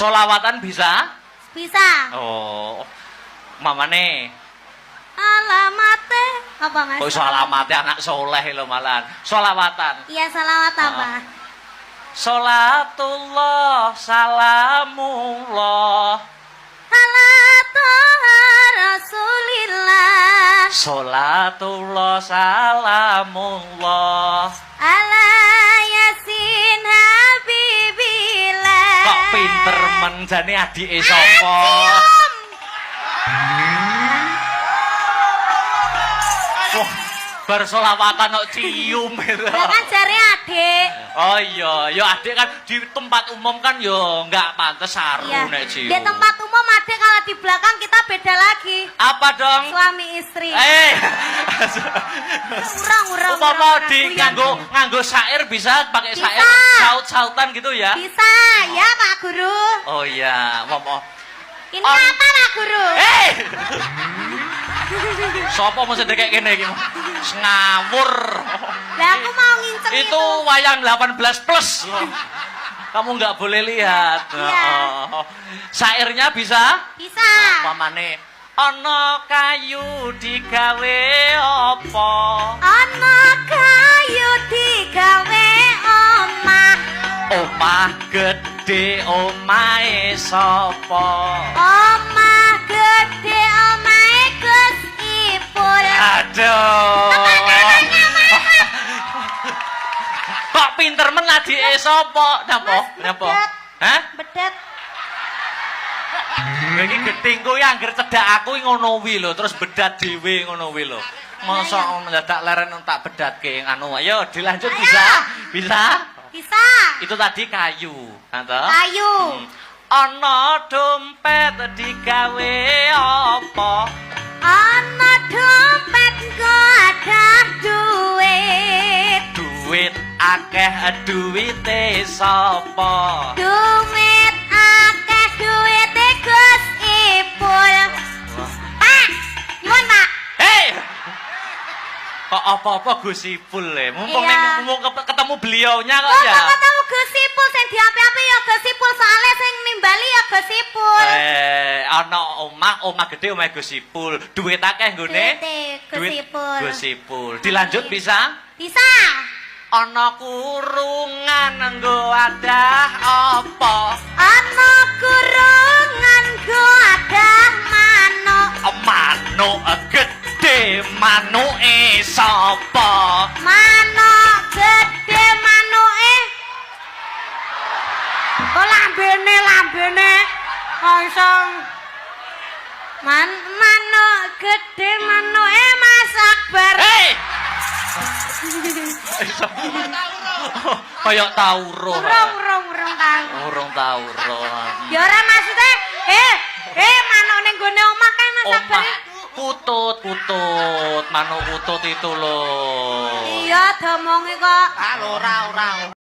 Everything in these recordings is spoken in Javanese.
Solawatan bisa? Bisa. Oh. Mamane. Alamate apa Mas? Kok iso alamate anak soleh lho malan. Solawatan. Iya, salawat apa? Salatullah salamullah. Salatullah Rasulillah. Salatullah salamullah. Ala Yasin Habibillah. Kok pinter men jane adike sapa? Wah, bar solawatan kok cium itu. Lah kan jare adik. Oh iya, ya adik kan di tempat umum kan ya enggak pantes saru nek cium. Di tempat umum adik, kalau di belakang kita beda lagi. Apa dong? Suami istri. Urang. Upama di nganggo syair bisa pakai syair saut-sautan gitu ya? Bisa, ya Pak Guru. Oh iya, Ini apa Pak Guru? Sopo mesti kayak gini iki? Ngawur. Lah aku mau nginceng itu. Itu wayang 18 plus. Kamu nggak boleh lihat. Iya. Syairnya bisa? Bisa. Pamane ana kayu digawe apa? Ana kayu digawe omah. Omah gede omahe sapa? Omah gede omahe Gus Ipul. Aduh. Kok pinter men adike sapa? Napa? Hah? Bedet. Iki getingku ya anggere cedak aku ngono wi lho, terus bedat dhewe ngono wi lho. Mosok mendadak leren tak bedatke anu. Ayo dilanjut bisa? Bisa? Bisa. Itu tadi kayu, toh? Kayu. Ana dompet digawe apa? Ana dompet nggo ada duit. Duit akeh duwite sapa? Duit akeh duwite Gus Ipul. Pak, nyuwun Pak. Hei! Kok apa-apa Gus Ipul le? Mumpung ketemu beliaunya kok ya. Kok ketemu Gus Ipul sing diapi-api ya Gus Ipul, soalnya sing nimbali ya Gus Ipul. Ana omah gede omah Gus Ipul. Duit akeh nggone? Gus Ipul. Gus Ipul. Dilanjut bisa? Bisa. Ana kurungan nggo adah apa? Ana kurungan nggo adah manuk. Manuk gede manuke sapa? Manuk gede manuke. Kok lambene. Kosong. Manuk gede manuke Mas Akbar. Hei! Kayak tauro. Urung tauro. Ya ora maksudnya, manuk ning gone omah kan Mas Akbar. Kutut, manuk kutut itu loh. Iya, domonge kok. Ora.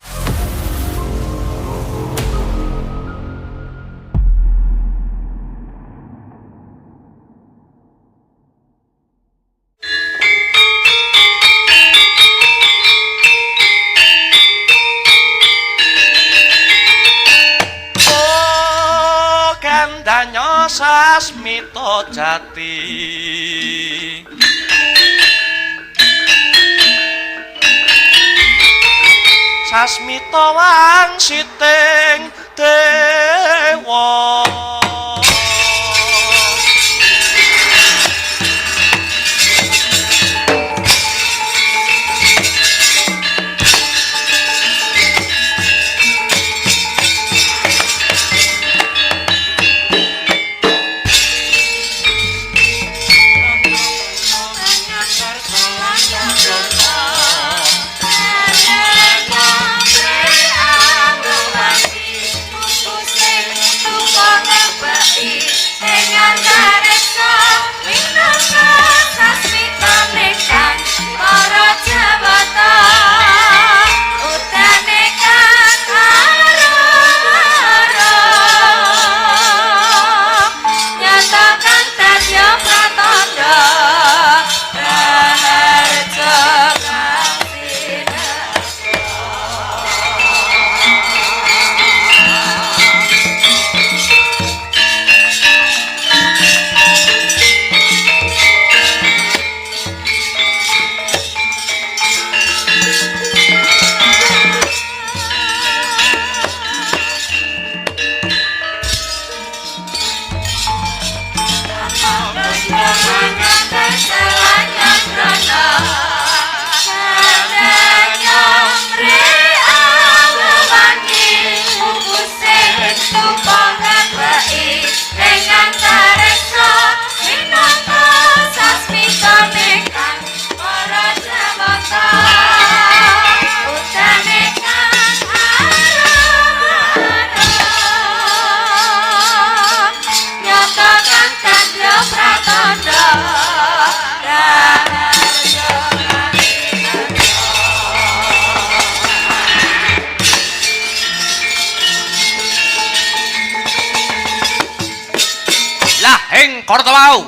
Danyo sasmito jati sasmito wangsiting dewa negara wau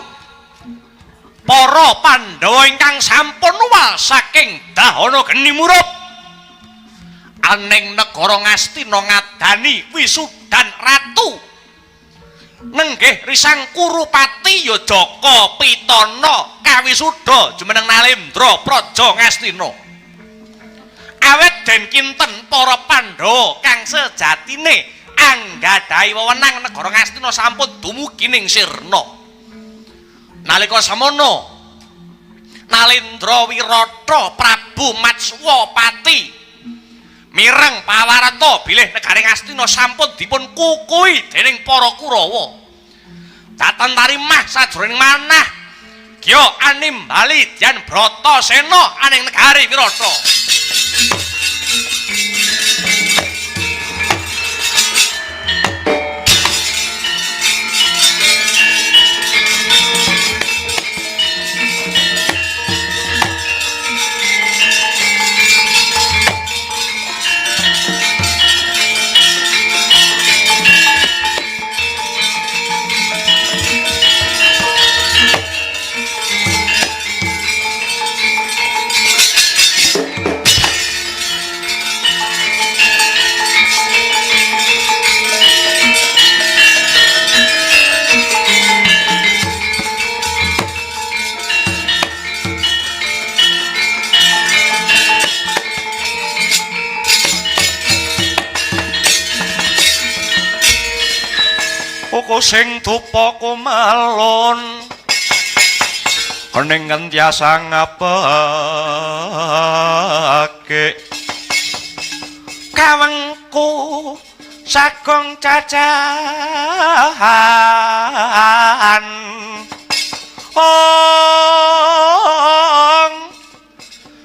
para Pandhawa ingkang sampun wal saking dahana geni murup aning negara Ngastina ngadani wisudan ratu nenggih risang Kurupati ya Jaka Pitana kawisuda jumeneng Nalendra praja Ngastina awet den kinten para Pandhawa kang sejatine anggadhahi wewenang negara Ngastina sampun dumugi ning sirna. Nalika semono Nalendra Wirata Prabu Matswapati mireng pawarta bilih negari Ngastina sampun dipun kukuhi dening para Kurawa. Datan tarimah sajroning manah Gya Animbali Dyan Bratasena aning negari Wirata. Sing dupa kumalon kening ngentyasa ngapake kawengku sagong cacahan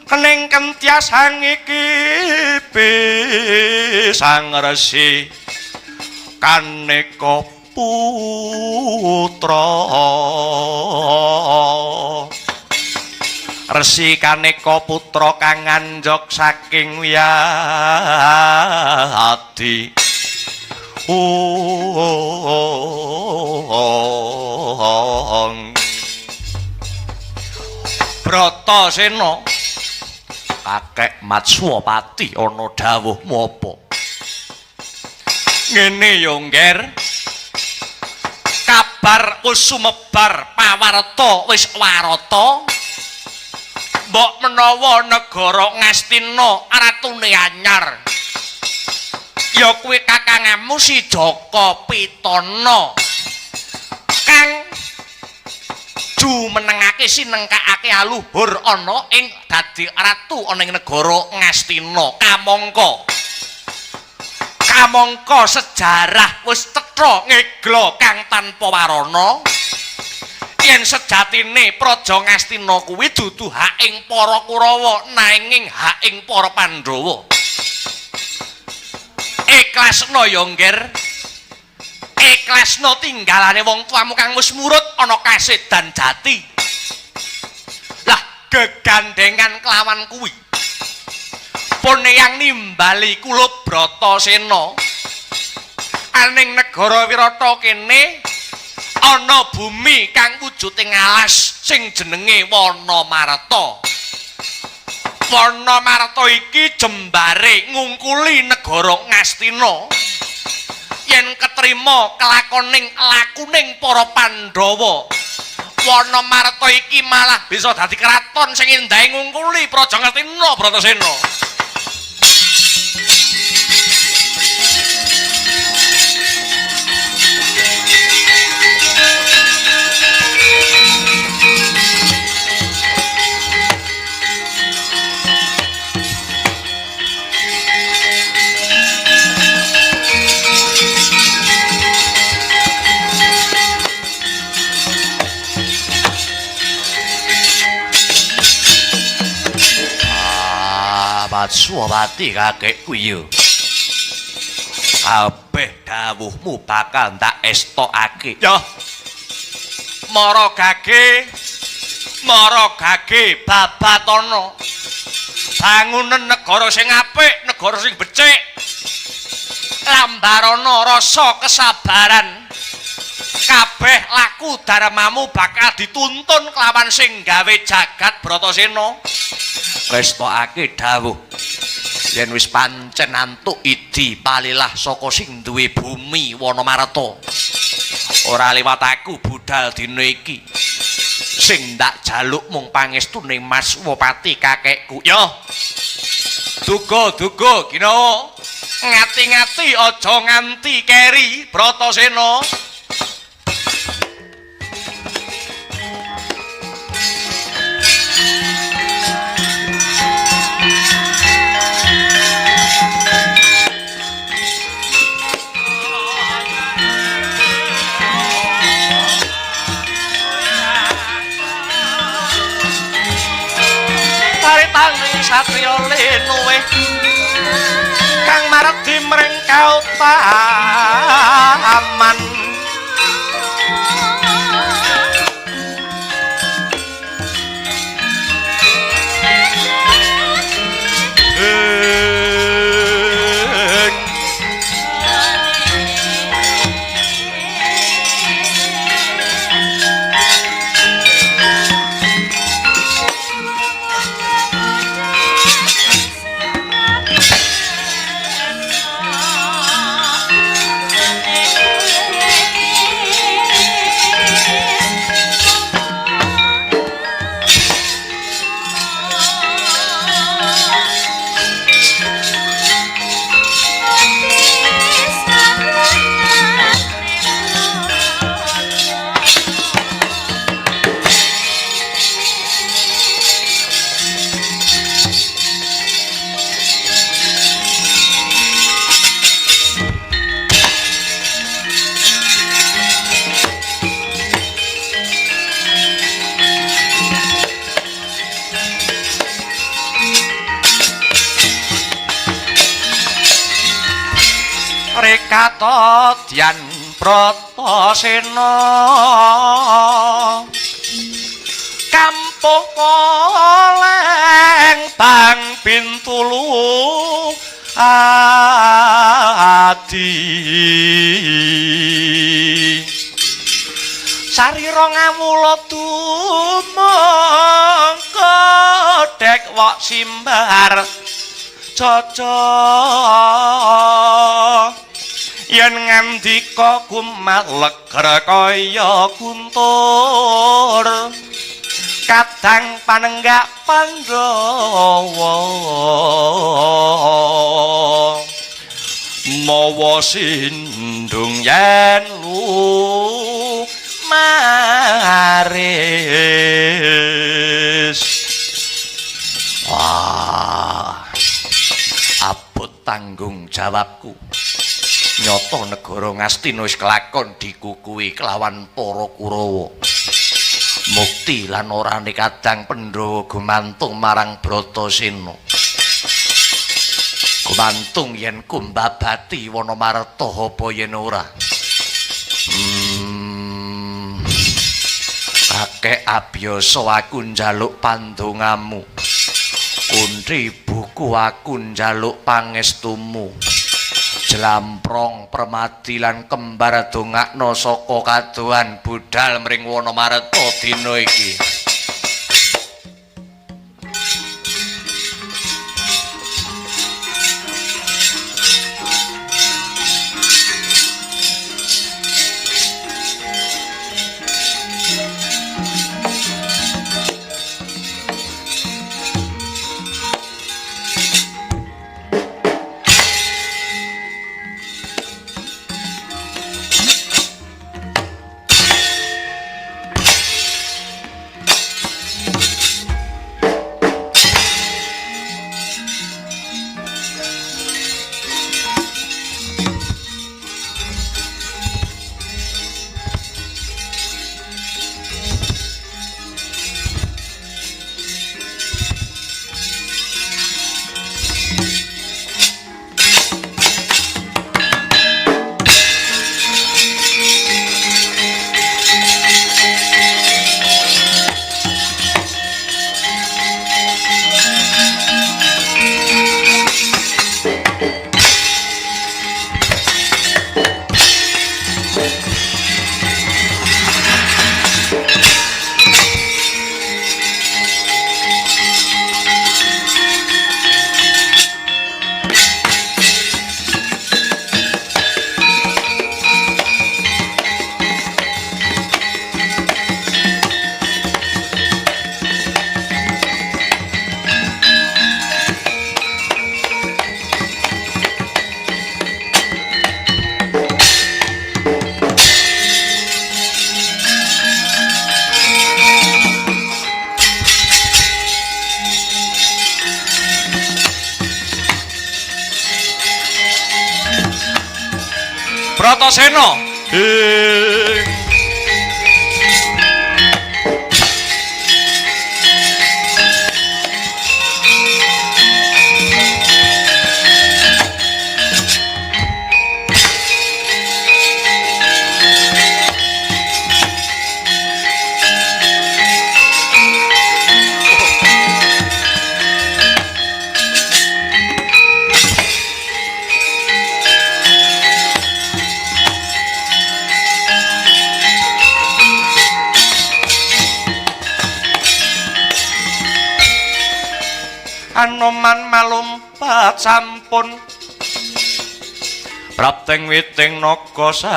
kening kentyasa iki pisang resi kaneka putra Resi Kaneka putra kang nganjok saking Wiyadi Bratasena kakek Matswapati ana dawuhmu apa ngene yo ngger kabar wis sumebar pawarta wis warata mbok menawa negara Ngastina ratune anyar ya kuwi kakangmu si Jaka Pitana kang jumenengake sinengkake aluhur ana ing dadi ratu ana ing negara Ngastina kamangka sejarah wis cetha ngegla kang tanpa warana yen sejatine praja Ngastina kuwi dudu hak ing para Kurawa nanging hak ing para Pandhawa ikhlasna ya ngger ikhlasna tinggalane wong tuamu kang wis murut ana kasedan jati lah gegandengan kelawan kuwi pone yang nimbali kula Bratasena aning negara Wirata kene ana bumi kang wujuding alas sing jenenge Wanamarta. Wanamarta iki jembare ngungkuli negara Ngastina yen ketrima kelakoning lakuning para Pandhawa. Wanamarta iki malah bisa dadi kraton sing endahe ngungkuli praja Ngastina Bratasena. Matswapati kakekku yo kabeh dawuhmu bakal tak estokake yo maragage babatana bangunan negara sing apik negara sing becik lambarana rasa kesabaran kabeh laku darmamu bakal dituntun kelawan sing gawe jagat Bratasena. Restokake dawuh yen wis pancen antuk idi palilah saka sing duwe bumi Wanamarta. Ora liwat aku budal dina iki. Sing ndak jaluk mung pangestuning Mas Wopati kakekku. Yo. Duga-duga Kinawa. Ngati-ngati aja nganti keri Bratasena. Taritane satriya lenuwe kang maredi mring kautaman Rekatodyan Bratasena kampuh poleng bang pintulu adi sarira ngawula tumangka dek wak simbar cocok yen ngandika kumalegra kaya guntur kadang panenggak Pandhawa mawa sindung yen maris wah abot tanggung jawabku nyoto negara Ngastina wis kelakon dikukuhi kelawan para Kurawa. Mukti lan orane kadang Pandhawa gumantung marang Bratasena. Gumantung yen kumbabati Wanamarta apa yen ora. Kakek abiyasa aku njaluk pandongamu. Kuntri buku aku njaluk pangestumu. Jlamprong permadilan kembar dongakno saka kadohan budal mring Wanamarta dina iki. Bratasena. Anoman malumpat sampun prapting witing naga sari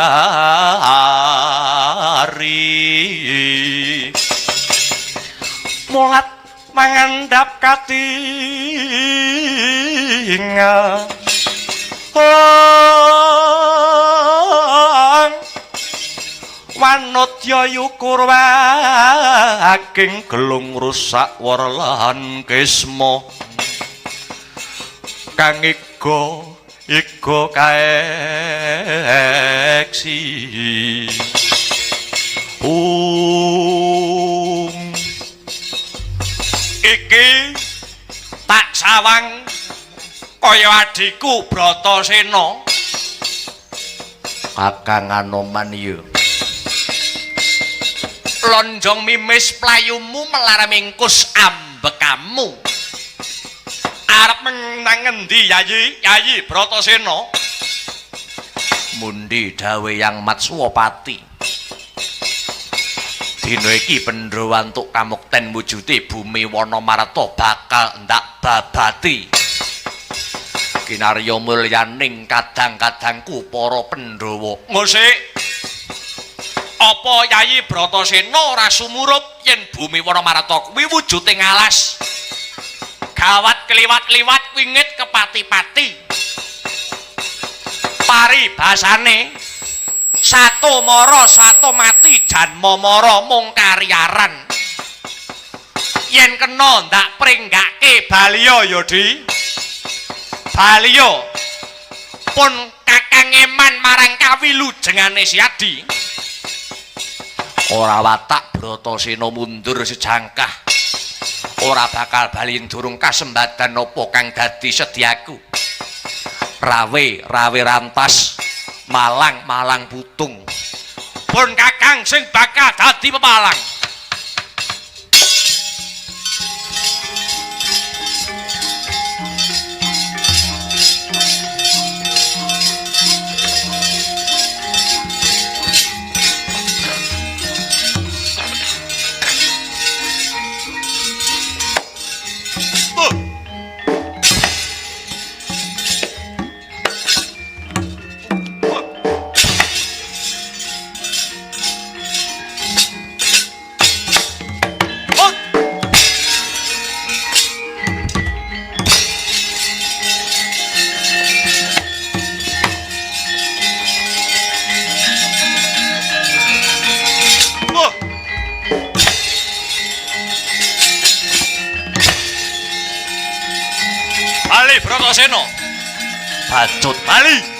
mulat mangandhap katingal wanut yayukur waking gelung rusak warlan kisma kang iga kaeksi iki tak sawang kaya adhiku Bratasena Kakang Anoman ya lonjong mimis playumu melaramingkus ambekamu arep menang ngendi Yayi Bratasena mundi dawe yang Matswapati dina iki Pandhawa antuk kamukten wujude bumi Wanamarta bakal ndak babati kinarya mulyaning kadang-kadangku para Pandhawa ngosik apa Yayi Bratasena ora sumurup yen bumi Wanamarta kuwi wujude ngalas gawat kliwat-kliwat wingit kepati-pati paribasane sato mara sato mati janma mara mung karyaran yen kena ndak pringgake Baliya ya Di Baliya pun Kakang Eman marang kawilujengane Siadi ora watak Bratasena mundur sejangkah ora bakal bali durung kasembadan apa kang dadi sedyaku rawe rantas malang putung pun Kakang sing bakal dadi pepalang Bratasena bacut bali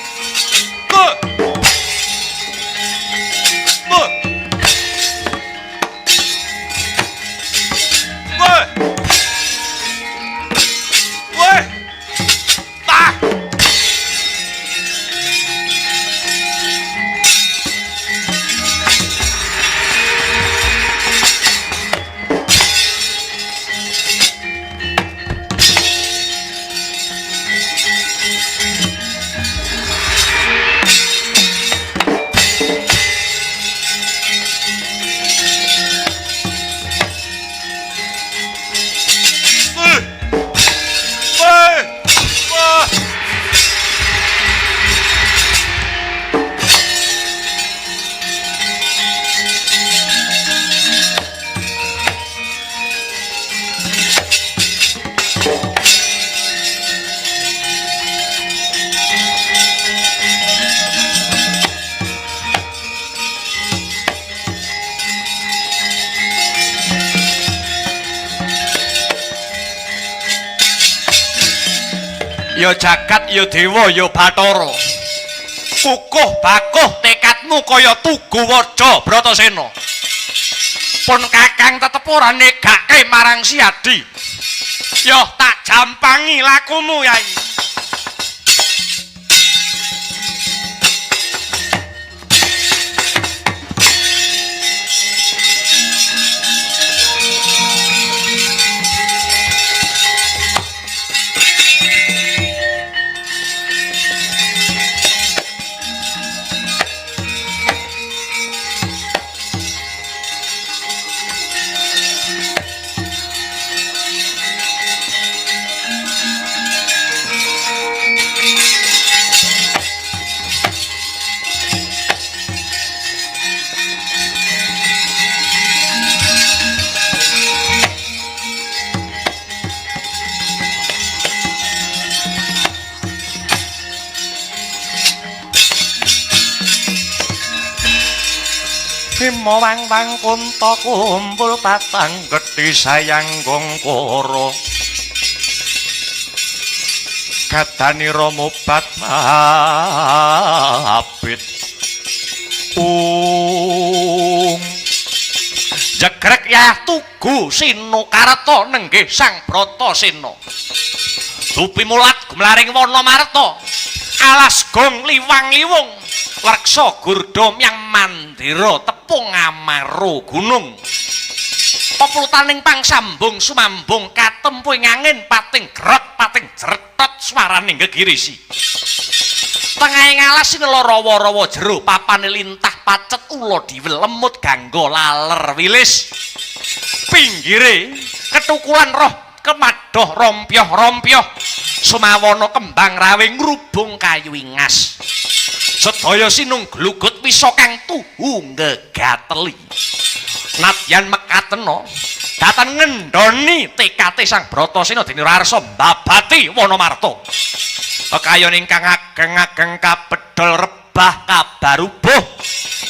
ya jagat ya dewa ya Bathara kukuh bakuh tekadmu kaya Tugu Waja Bratasena. Pun Kakang tetep ora negake marang si Adi. Yo tak jampangi lakumu, Yai. Bima wang-wang kunta kumpul patang gedhi sayang gongkoro gadanira mobat mabit jegrek ya Tugu Sinokarta nenggih Sang Bratasena dupi mulat gumlaring wana marta alas gong liwang-liwung leksa gurda yang mandira tepung amaro gunung peplutaning pangsambung sumambung katempuing angin pating grot pating jretot swaraning gegirisi tengahing alas sinela rawa-rawa jero papane lintah pacet ula diwel lemut gangga laler wilis pinggire ketukulan roh kemadoh rompyoh-rompyoh sumawana kembang rawe ngrubung kayu ingas sedaya sinung glugut wisa kang tuhu ngegateli nadyan mekatena datan ngendhoni tekate Sang Bratasena dene rarsa mbabati Wanamarta kekayon ingkang ageng-ageng kabedhol rebah kabarubuh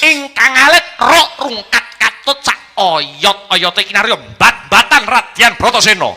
ingkang alit rok rungkat katut sak oyot-oyote kinarya bat-batan Radyan Bratasena.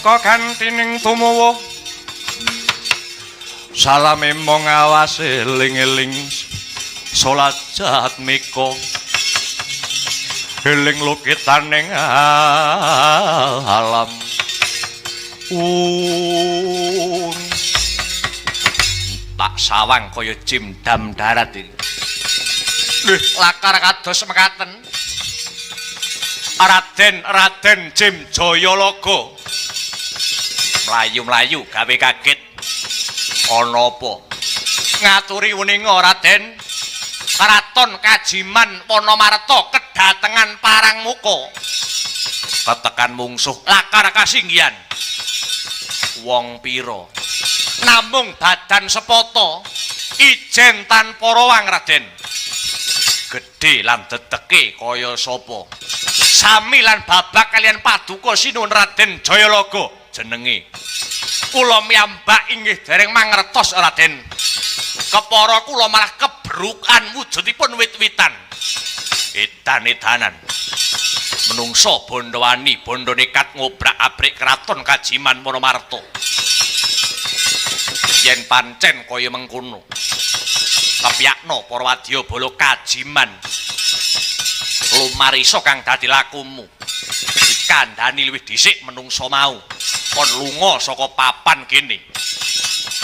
saka gantining tumawa salame mong awase eling-eling salat jahat mika eling lukitaning alam tak sawang kaya jimdam darat iki lho lakar kados mekaten Raden Jim Jayalaga mlayu-mlayu gawe kaget ana apa ngaturi weninga Raden Karaton Kajiman Panamarta kedatengan parang muka ketekan mungsuh lakar kasinggihan wong pira namung badan sepata ijen tanpa rawang Raden gedhe lan dedeke kaya sapa sami lan babak kalian paduka sinuwun Raden Jayalaga jenenge kula miyambak inggih dereng mangertos Raden kepara kula malah kebrukan wujudipun wit-witan edan-edanan menungso bondo wani bondo nekat ngobrak-abrik keraton Kajiman Panamarta yen pancen kaya mengkono kepyakno para wadya bala Kajiman lumarisa kang dadi lakumu dikandhani luwih dhisik menungso mau kon lunga saka papan kene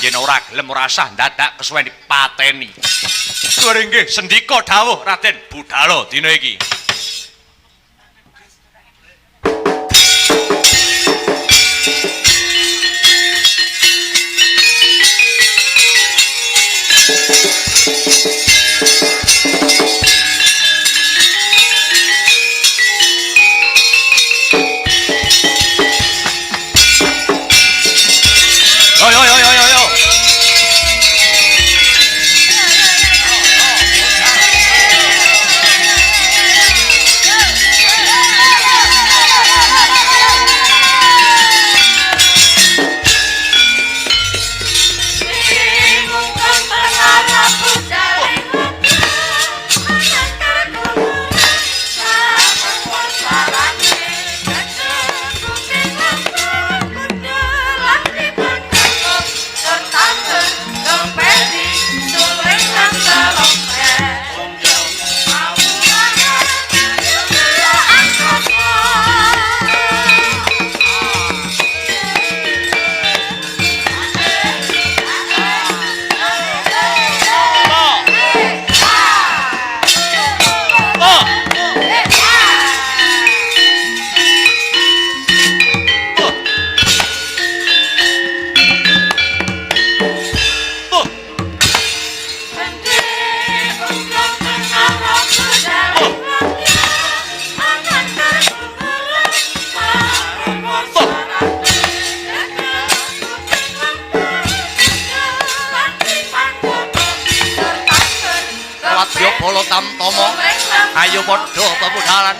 yen ora gelem ora sah dadak kesuwen dipateni dhuwur inggih sendika dawuh Raden budhal dina iki ayo padha pebudhalan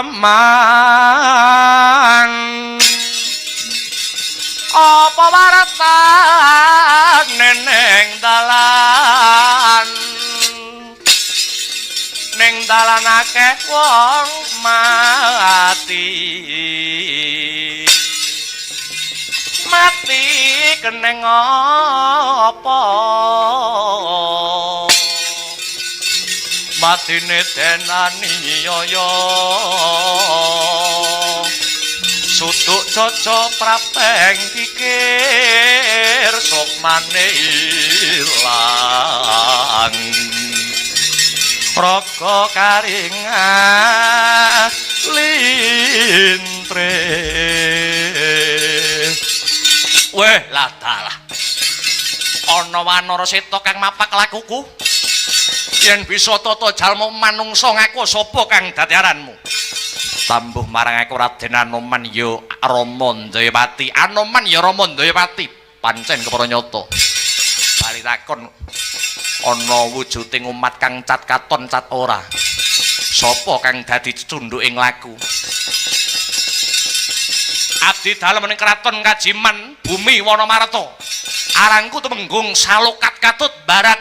paman apa warta neneng dalan ning dalan akeh wong mati mati keneng apa matine denani yoyo suduk coco prapeng pikir sok mane ilang raga karingan lintre weh lah dalah ana wanara seta kang mapak lakuku yen bisa tata jalma manungsa ngaku sapa kang dadi aranmu tambuh marang aku Raden Anoman ya Rama Ndayapati Anoman ya Rama Ndayapati pancen kepara nyata bali takon ana wujuding umat kang cat katon cat ora sapa kang dadi cundhuking laku abdi dalem ning kraton Kajiman bumi Wanamarta arangku tumenggung Salokat Katut Barat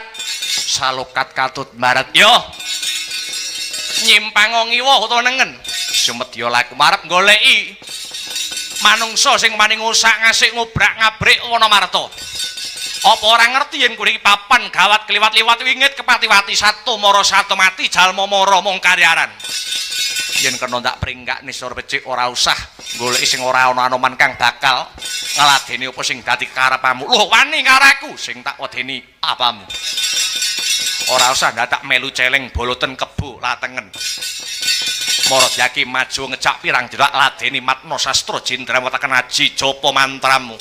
Salokat Katut Barat yo nyimpang ngiwa utawa nengen sumedya laku marep goleki manungsa sing maning usak ngasik ngobrak-ngabrik Wanamarta apa ora ngerti yen kuwi papan gawat kliwat-liwat wingit kepatiwati satu mara satu mati jalma mara mung karyaran yen kena ndak pringgak nisor becik ora usah goleki sing ora ana Anoman kang bakal ngladeni apa sing dadi karepamu lho wani karaku sing tak wedeni apamu ora usah ndadak melu celeng boloten kebo latengen Maradhyaki maju ngejak pirang jerak ladeni matna sastra jendrawataken aji japa mantramu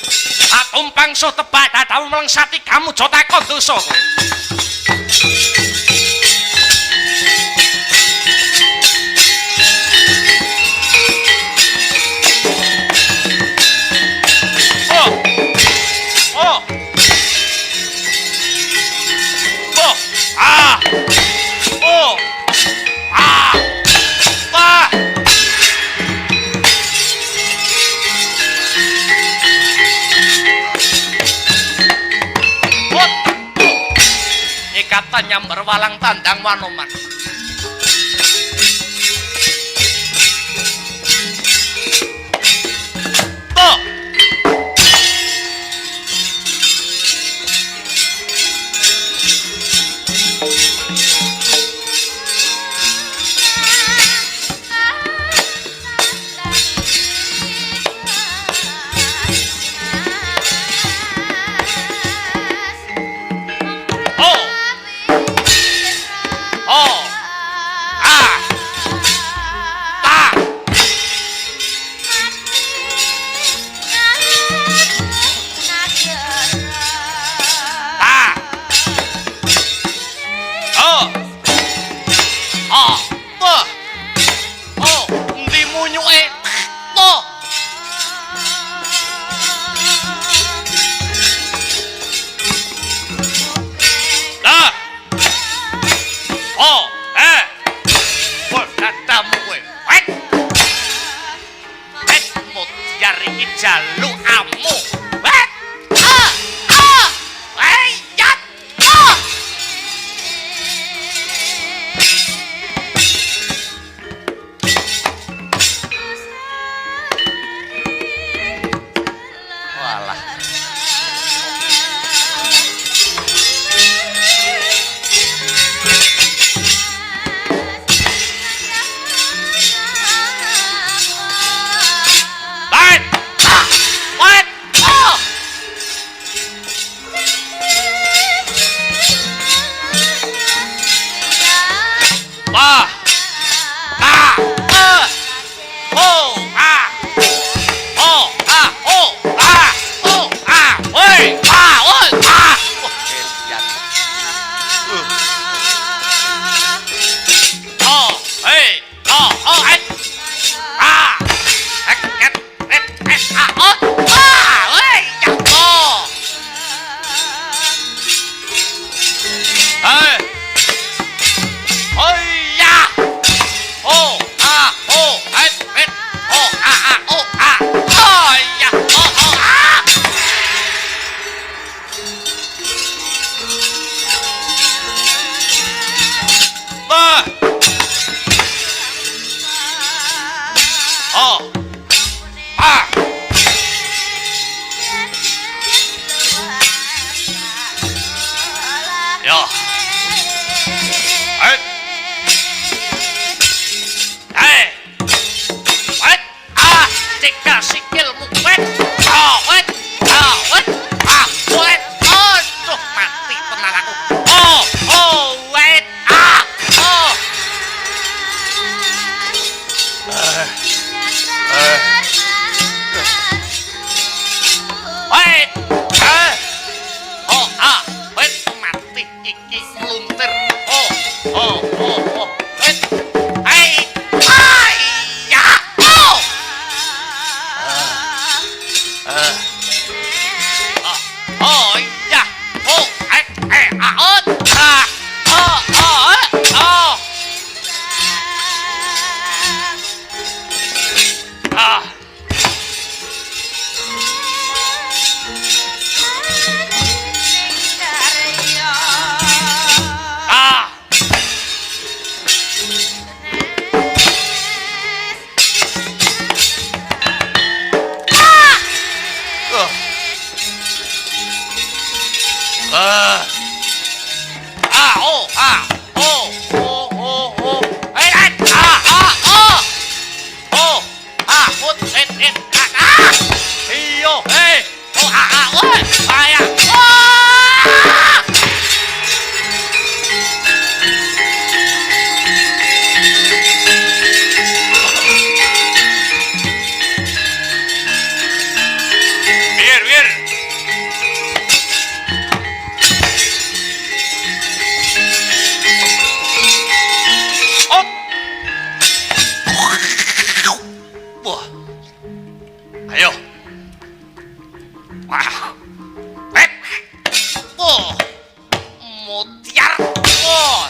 atumpang so tebak dadamu mlengsati kamu aja takon dosa kita nyamber walang tandang Wanoman. Tuh. Jaluk amu. Walah.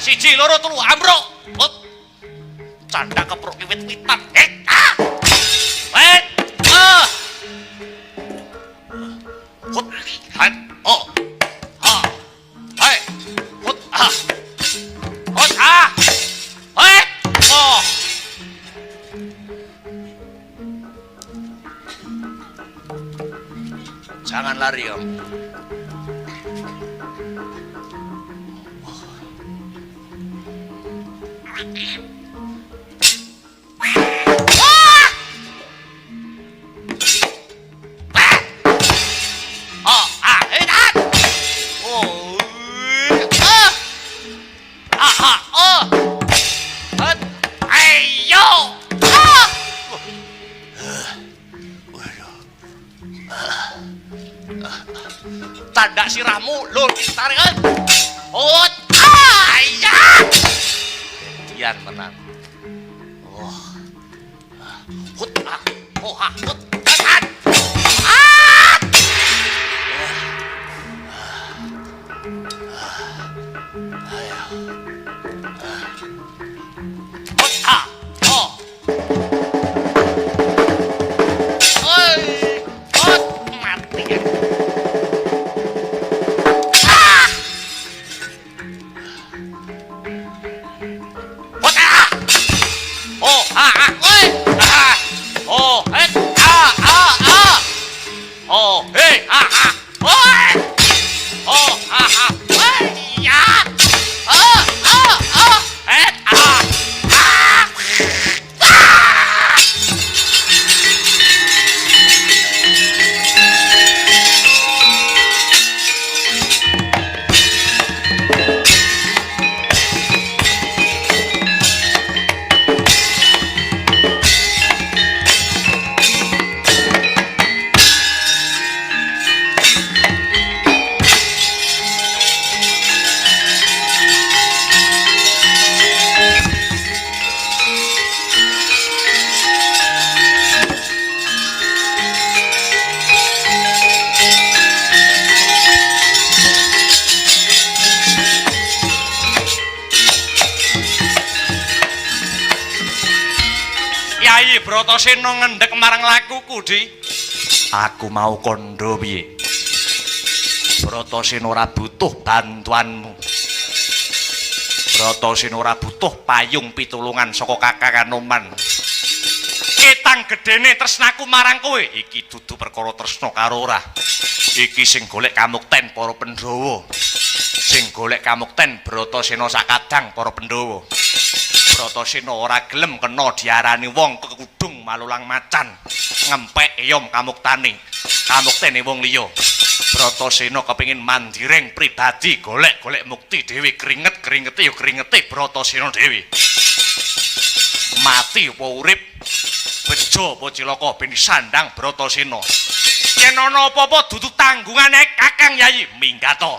Siji loro telu ambruk. Canda kepruk wiwit-witan. Hut, hai, oh, ha, hai, hut, ha. Jangan lari kamu. Tanda sirahmu lho ditarik kan. Hut. Ayah. Dian tenan. Oh. Hut. Oh, hut. Tenan. Bratasena ngendhek marang lakuku, Di. Aku mau kandha piye? Bratasena ora butuh bantuanmu. Bratasena ora butuh payung pitulungan saka Kakang Kanoman. Ketang gedene tresnaku marang kowe iki dudu perkara tresna karo ora. Iki sing golek kamukten para Pandhawa. Sing golek kamukten Bratasena sakadang para Pandhawa. Bratasena ora gelem kena diarani wong kekudung malulang macan ngempek eyom kamuktane kamuktene wong liya. Bratasena kepengin mandireng pribadi golek-golek mukti dhewe kringete ya kringete Bratasena dhewe. Mati apa urip, bejo apa cilaka ben sandang Bratasena. Yen ana apa-apa dudu tanggungane Kakang Yayi minggato.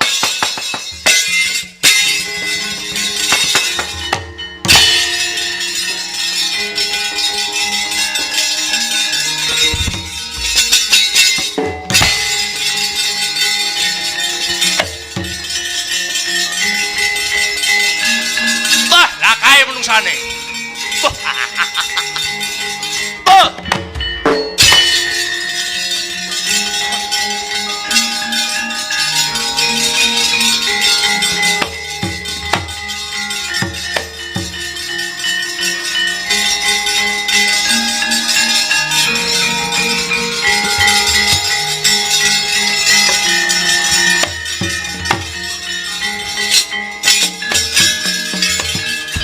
Kae menungsane.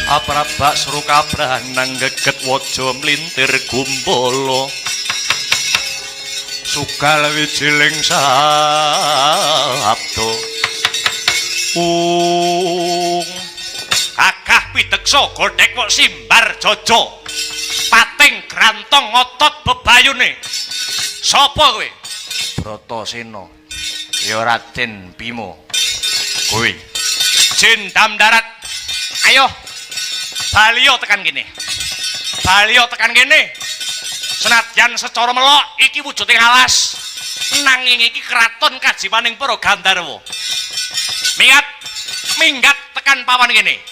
Aprabak Surukabranang geget waja mlintir gumbala sugal wijiling sabda Gagah pideksa godhek kok simbar jojo pating grantong ngotot bebayune. Sapa kowe? Bratasena. Ya Raden Bima. Kowe Jin Dam Darat. Ayo Baliyo tekan kene. Baliyo tekan kene. Senadyan secara melok iki wujuding alas. Nanging iki kraton kajiwaning para Gandharwa. Minggat tekan pawan kene.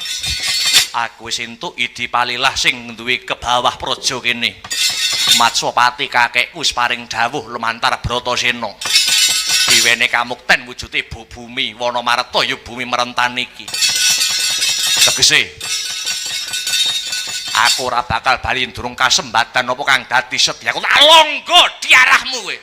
Aku wis entuk idi palilah sing duwe kebawah praja kene. Matsapati kakekku wis paring dawuh lumantar Bratasena. Diwene kamukten wujude bumi Wanamarta ya bumi merentan iki. Tegese aku ora bakal bali durung kasembatan apa kang dadi sedyaku tak longgo diarahmu kowe.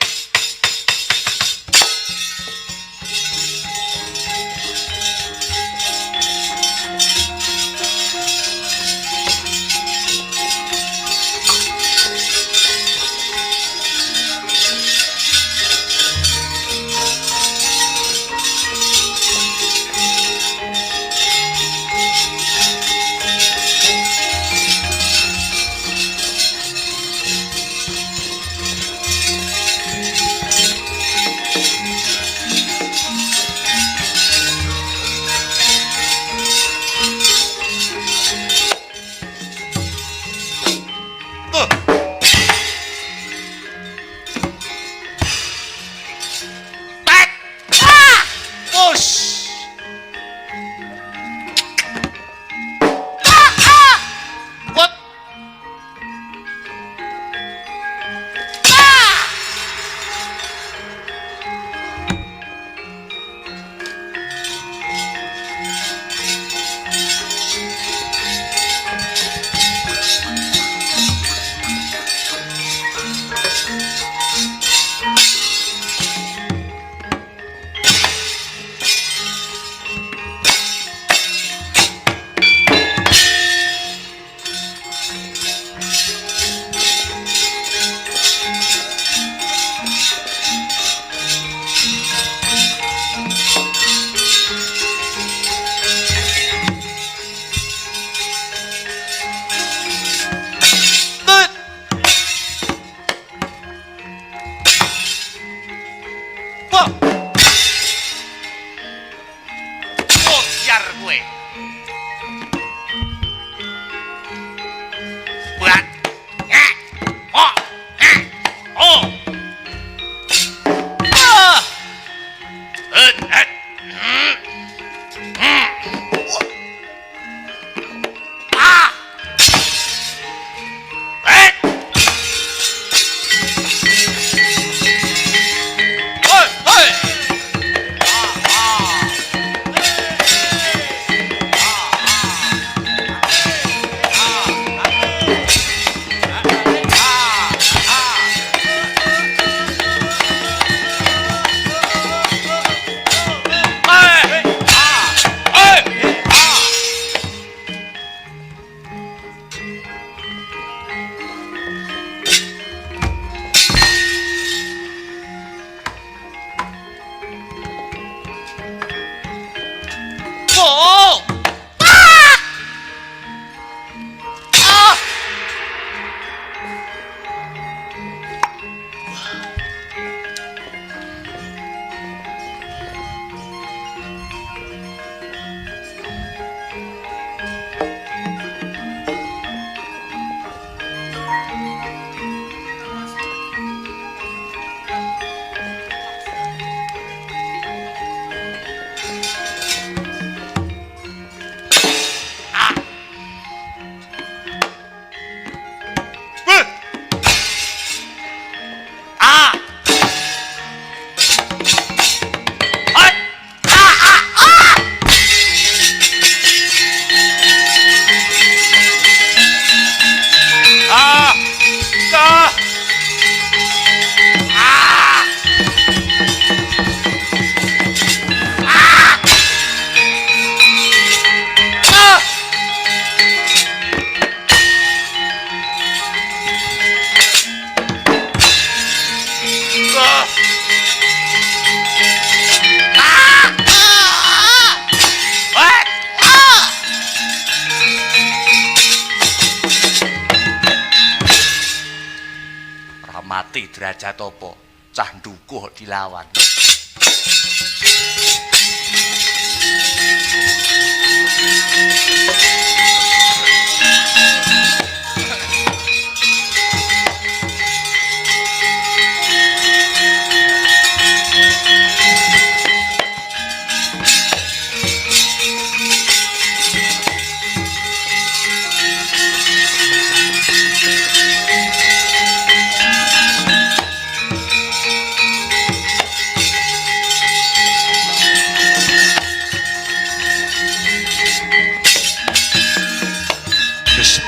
mati derajat apa cah ndukuh dilawan.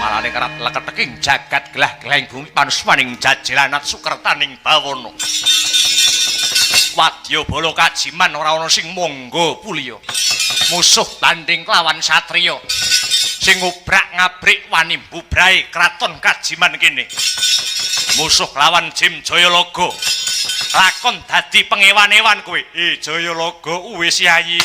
Malane kerat leketeking jagat gelah-gelahing bumi panusmaning jajelanat sukertaning bawana. Wadya bala kajiman ora ana sing monggo puliya. Musuh tanding lawan satriya. Sing ngobrak-ngabrik wani bubrahe kraton kajiman kene. Musuh lawan Jim Jayalaga. Lakon dadi pengewan-ewan kowe. Jayalaga wis yayi.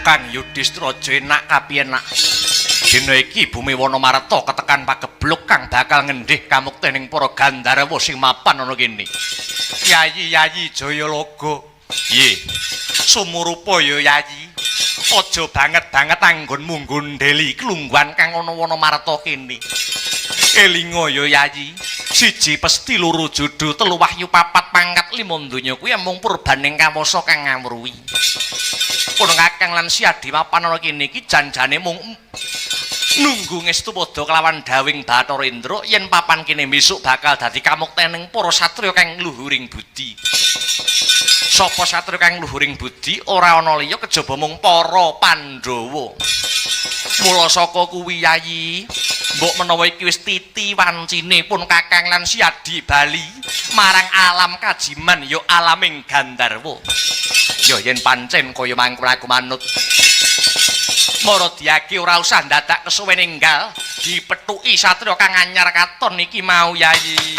Kang Yudhistira enak kapienak. Dina iki bumi Wanamarta ketekan pagebluk kang bakal ngendhih kamuktening para Gandharwa sing mapan ana kene. Yayi Jayalaga. Piye? Sumurupa ya Yayi. Aja banget-banget anggonmu nggondheli klungguhan kang ana Wanamarta kene. Elinga ya Yayi. 1 pesti 2 jodho 3 wahyu 4 pangkat 5 donya kuwi mung purbaning kawasa kang ngawruhi. Pun Kakang lan Siadi mapan ana kene iki janjane mung nunggu ngestu padha kelawan dawing Bathara Indra yen papan kene besok bakal dadi kamuktening para satriya kang luhuring budi. Sapa satriya kang luhuring budi ora ana liya kejaba mung para Pandhawa. Mula saka kuwi Yayi, mbok menawa iki wis titi wancine pun Kakang lan Siadi bali marang alam kajiman ya alaming Gandharwa. Ya yen pancen kaya mangkono aku manut. Maradhyaki ora usah dadak kesuwen enggal dipethuki satriya kang anyar katon iki mau Yayi.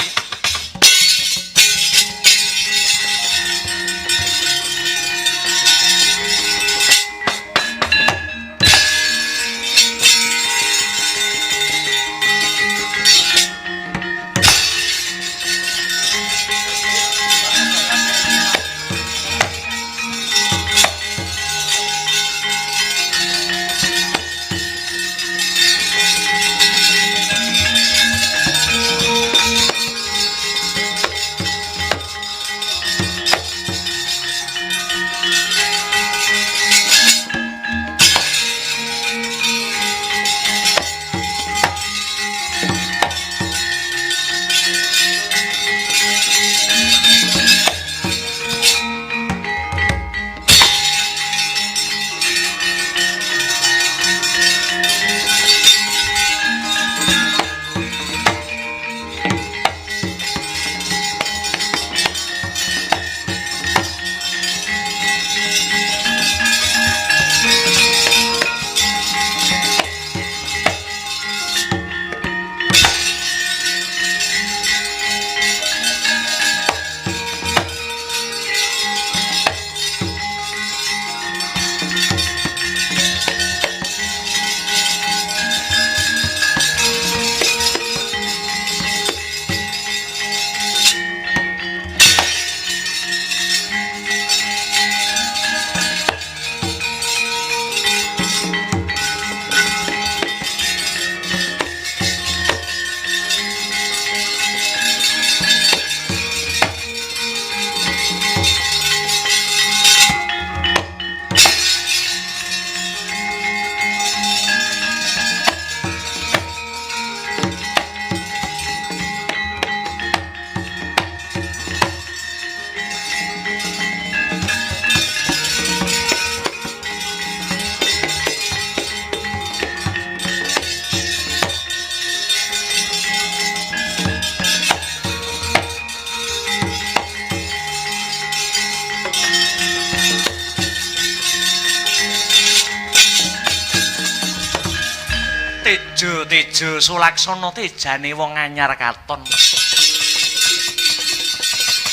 Tejo Sulaksana tejane wong anyar katon.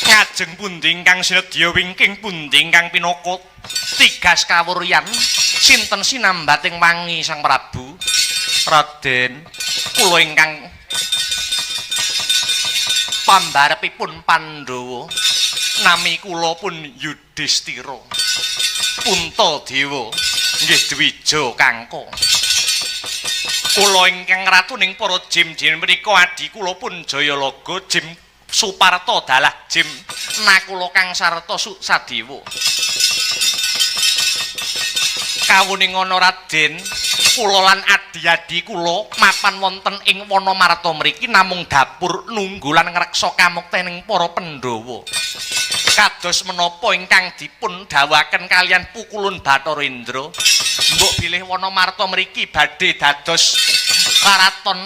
Ngajeng pundi ingkang sinedya wingking pundi ingkang pinaka tigas kawuryan sinten sinambating wangi Sang Prabu? Raden, kula ingkang pambarepipun Pandhawa nami kula pun Yudhistira. Puntadewa nggih Dwija Kangka. Kula ingkang ratu ning para jim-jim menika adi kula pun Jayalaga jim Suparta dalah jim Nakula kang sarta Sadewa. Kawuning ana Raden, kula lan adi-adi kula mapan wonten ing Wanamarta mriki namung dapur nunggu lan ngreksa kamuktening para Pandhawa. Kados menapa ingkang dipun dawuhaken kalian Pukulun Bathara Indra, mbok bilih Wanamarta mriki badhe dados karaton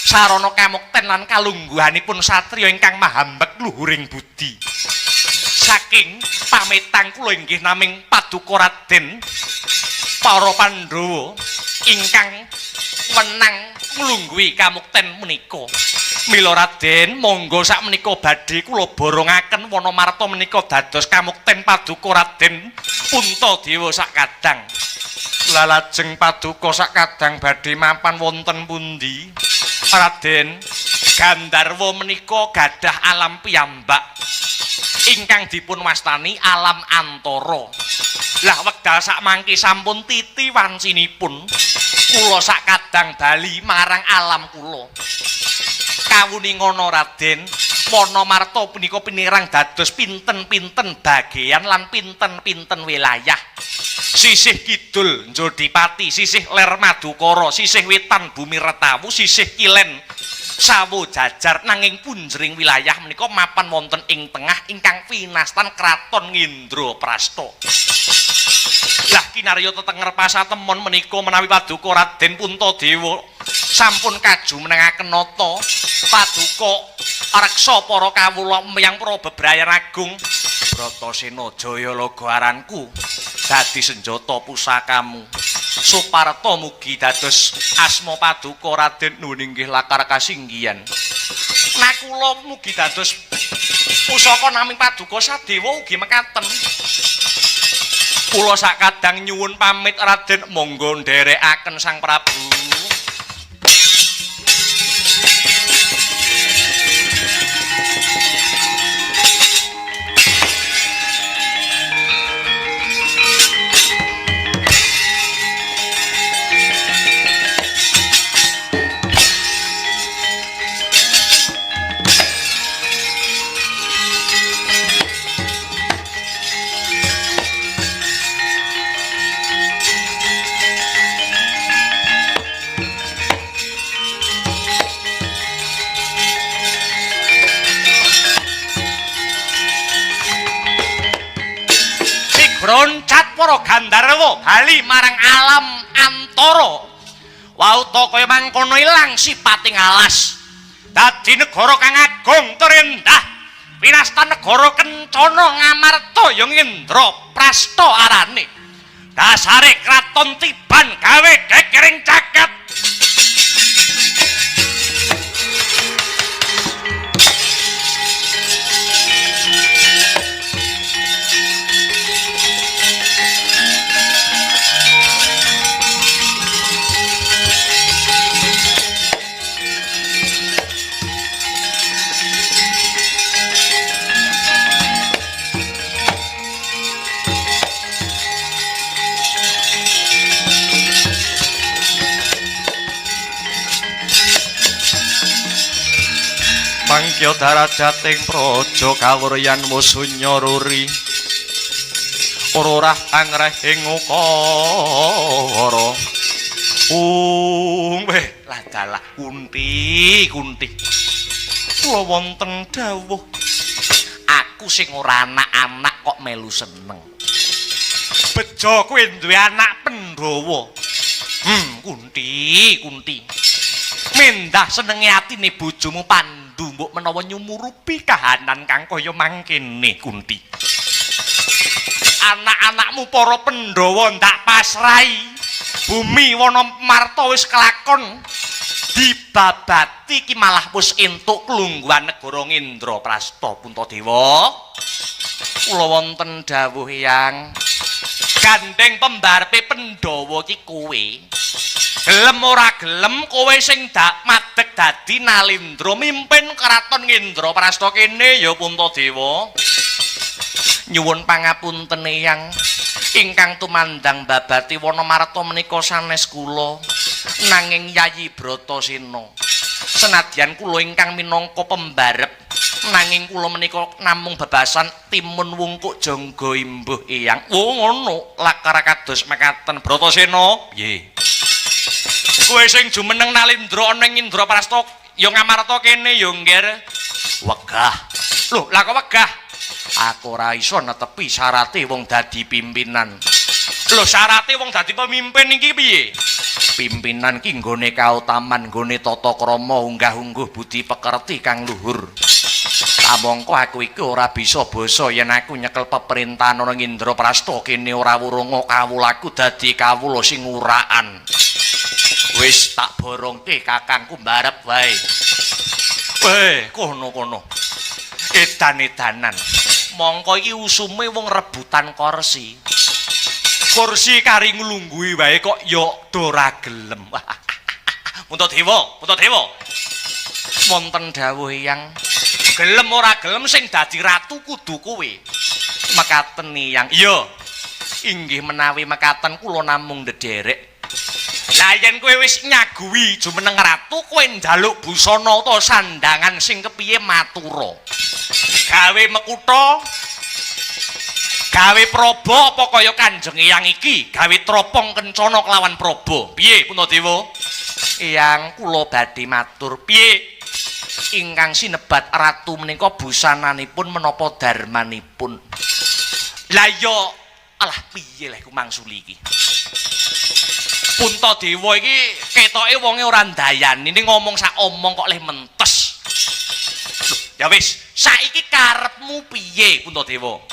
sarana kamukten lan kalungguhanipun satriya ingkang mahambek luhuring budi. Saking pamitang kula inggih naming Paduka Raden, para Pandhawa ingkang wenang nglungguhi kamukten menika. Mila Raden, monggo sakmenika badhe kula borongaken Wanamarta menika dados kamukten Paduka Raden Puntadewa sakadang. Lah lajeng Paduka sakadang badhe mapan wonten pundi? Raden, Gandharwa menika gadah alam piyambak ingkang dipun wastani alam antara. Lah wekdal sakmangke sampun titi wancinipun, kula sakadang bali marang alam kula. Kawuning ana Raden, Wanamarta punika pinirang dados pinten-pinten bageyan lan pinten-pinten wilayah. Sisih kidul Jodipati, sisih ler Madukara, sisih wetan Bumi Retawu, sisih kilen Sawo Jajar, nanging punjering wilayah menika mapan wonten ing tengah ingkang winastan Kraton Indraprasta. Lah kinarya tetenger pasatemon menika menawi Paduka Raden Puntadewa sampun kaju menengaken nata Paduka reksa para kawula miyang para bebrayan agung Bratasena Jayalaga aranku dadi senjata pusakamu. Suparta mugi dados asma Paduka Raden nuwun inggih lakar kasinggihan. Nakula mugi dados pusaka naming Paduka Sadewa ugi mekaten. Kula sakadang nyuwun pamit Raden, monggo nderekaken Sang Prabu. Roncat para Gandharwa bali marang alam antara. Wauta kaya mangkono ilang sipating alas. Dadi negara kang agung tur endah. Winasta negara kencana ngamarta ya Indraprasta arane. Dasare kraton Tiban gawe gegering jagat. Mangkya darajating praja kawuryan musunya ruri Aurora angrehing ukara weh lah dalah kunti kula wonten dawuh aku sing ora anak-anak kok melu seneng bejo kowe duwe anak Pandhawa kunti mendah senenge atine bojomu Pandhu mbok menawa nyumurupi kahanan kang kaya mangkene Kunti. Anak-anakmu para Pandhawa ndak pasrai bumi wana marta wis kelakon dibabati ki malah wis entuk klungguhan negara Indraprasta Puntadewa. Kula wonten dawuh Eyang, gandeng pembarepe Pandhawa ki kowe. Gelem ora gelem kowe sing madeg dadi Nalindra mimpin keraton Indraprasta kene ya Puntadewa. Nyuwun pangapunten Eyang ingkang tumandang babati wana marta menika sanes kula nanging Yayi Bratasena. Senadyan kula ingkang minangka pembarep nanging kula menika namung bebasan timun wungkuk jangga imbuh Eyang. Oh ngono, lakara kados mekaten Bratasena. Nggih. Kowe sing jumeneng Nalindra ana ing Indraprasta ya ngamarta kene ya ngger. Wegah. Lho, lah kok wegah? Aku ora iso netepi syarate wong dadi pimpinan. Lho, syarate wong dadi pemimpin iki piye? Pimpinan ki nggone kautaman, nggone tata krama, unggah-ungguh budi pekerti kang luhur. Kamangka aku iki ora bisa basa yen aku nyekel peperintahan ana Indraprasta kene ora wurunga kawulaku dadi kawula sing uraan. Wis tak borongke kakangku mbarep wae. Kono-kono. Edan-edanan. Mongko iki usume wong rebutan kursi. Kursi kari nglungguhi wae kok ya ora gelem. Puntadewa. Wonten dawuh Eyang, gelem ora gelem sing dadi ratu kudu kowe. Mekaten Eyang. Iya. Inggih menawi mekaten kula namung ndederek. Lah yen kowe wis nyaguhi jumeneng ratu, kowe njaluk busana utawa sandangan sing kepiye matura. Gawe mekutha, gawe praba apa kaya Kanjeng Eyang iki, gawe tropong kencana kelawan praba. Piye Puntadewa? Eyang kula badhe matur, piye? Ingkang sinebat ratu menika busananipun menapa darmanipun? Lah ya alah piye lek kumangsuli iki? Puntadewa iki ketoke wonge ora ndayani ning ngomong sak omong kok leh mentes. Ya wis, saiki karepmu piye Puntadewa?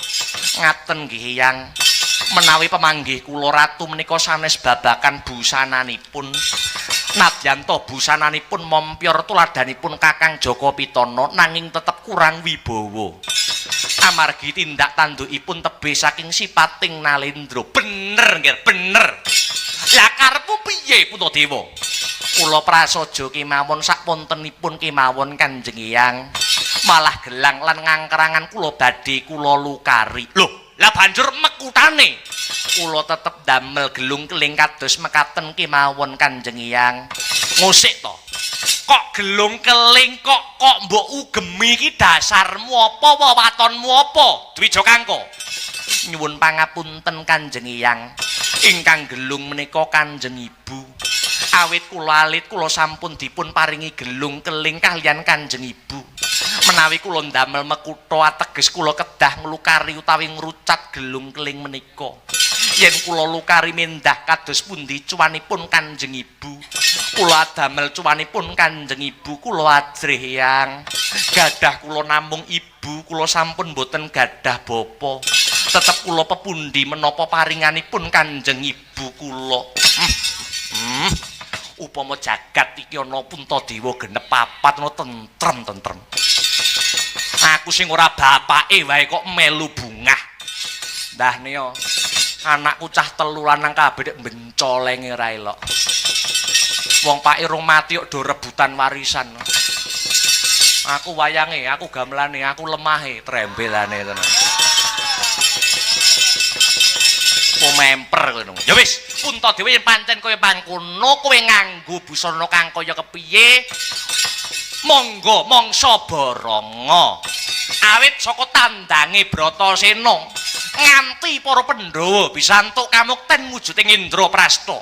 Ngaten nggih Eyang, menawi pamanggih kula ratu menika sanes babakan busananipun. Nadyan to busananipun mompyor tuladanipun Kakang Jaka Pitana nanging tetep kurang wibawa. Amargi tindak tandukipun tebih saking sipating Nalindra. Bener nggih, bener. Lah karepmu piye Puntadewa? Kula prasaja kemawon sapontenipun kemawon Kanjeng Eyang. Malah gelang lan ngangkerangan kula badhe kula lukari. Loh, lah banjur mekutane. Kula tetep damel gelung keling kados mekaten kemawon Kanjeng Eyang. Ngusik to. Kok gelung keling kok mbok ugemi iki dasarmu apa wewatonmu apa? Dwija Kangka. Nyuwun pangapunten Kanjeng Eyang. Ingkang gelung menika Kanjeng Ibu. Awit kula alit kula sampun dipun paringi gelung keling kalian Kanjeng Ibu. Menawi kula ndamel mekutha ateges kula kedah nglukari utawi ngrucat gelung keling menika. Yen kula lukari mendah kados pundi cuwanipun Kanjeng Ibu. Kula damel cuwanipun Kanjeng Ibu kula ajrih Eyang. Gadah kula namung ibu, kula sampun boten gadah bapa. Tetep kula pepundi menapa paringanipun Kanjeng Ibu kula. Upama jagat iki ana Puntadewa genep papat ana tentrem-tentrem. Aku sing ora bapake wae kok melu bungah. Ndah niya anakku cah telu lanang kabeh nek bencolenge ra elok. Wong pake rong mati kok do rebutan warisan. Aku wayange, aku gamelane, aku lemahe, trembelane tenan. Memper ngono. Ya wis, Puntadewa yen pancen kowe pangkono, kowe nganggo busana kang kaya kepiye? Monggo mangsa baranga. Awit saka tandange Bratasena nganti para Pandhawa bisa entuk kamukten wujuding Indraprasta.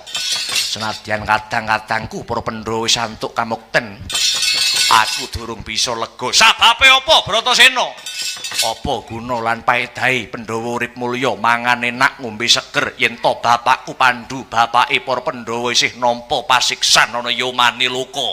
Senadyan kadang-kadangku para Pandhawa wis entuk kamukten, aku durung bisa lega. Sababe apa Bratasena? Apa guna lan paedahe Pandhawa urip mulya mangan enak ngombe seger yen to bapakku Pandhu bapake para Pandhawa isih nampa pasiksan ana Yomani Loka.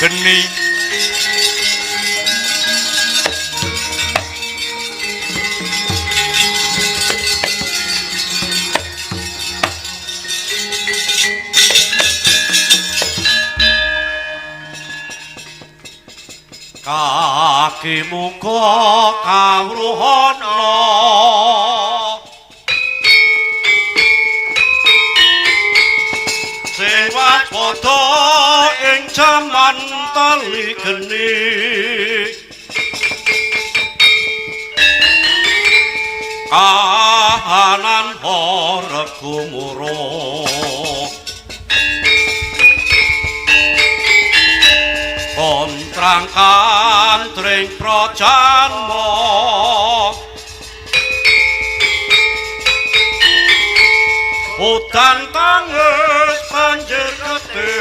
geni kaki muka kawruhana sing waspada ing jaman tali geni kahanan hara gumuruh kontrangkan tring prajanma udan tangis banjir gede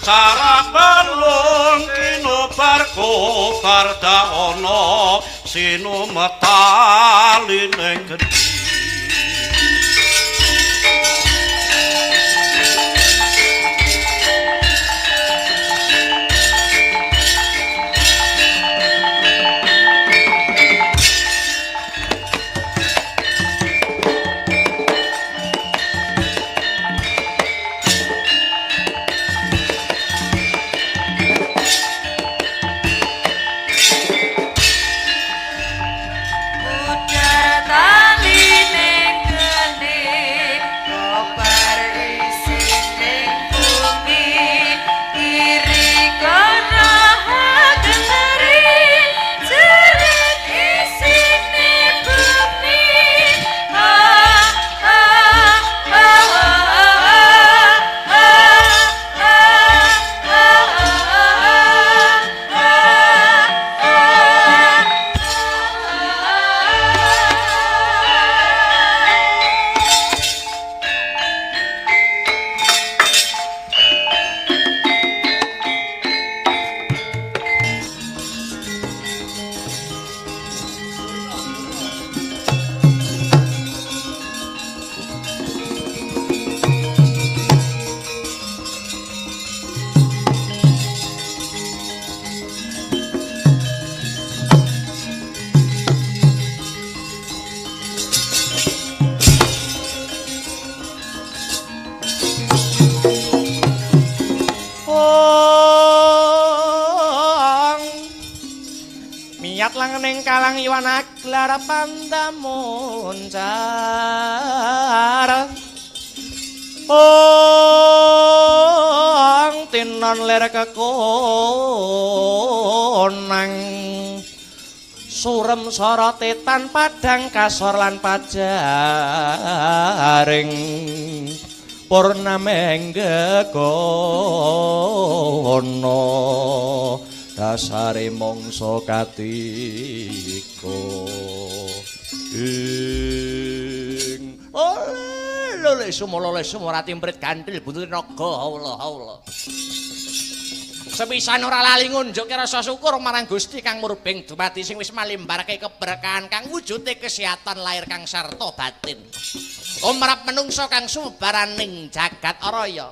sarang balung kinobar kobar daono sinu metali ning gede Langening kalang iwan aglar pandamuncar ong tinon lir kekonang surem sorotetan padang kasor lan pajaring purnameng gegono dasare mangsa katika ing oleh sumorati mprit gantil buntut naga Allah sepisan ora lali ngunjuk rasa syukur marang Gusti kang murbeng dumadi sing wis malimbarake keberkahan kang wujude kesehatan lahir kang sarta batin umrap menungso kang sumebaraning jagat raya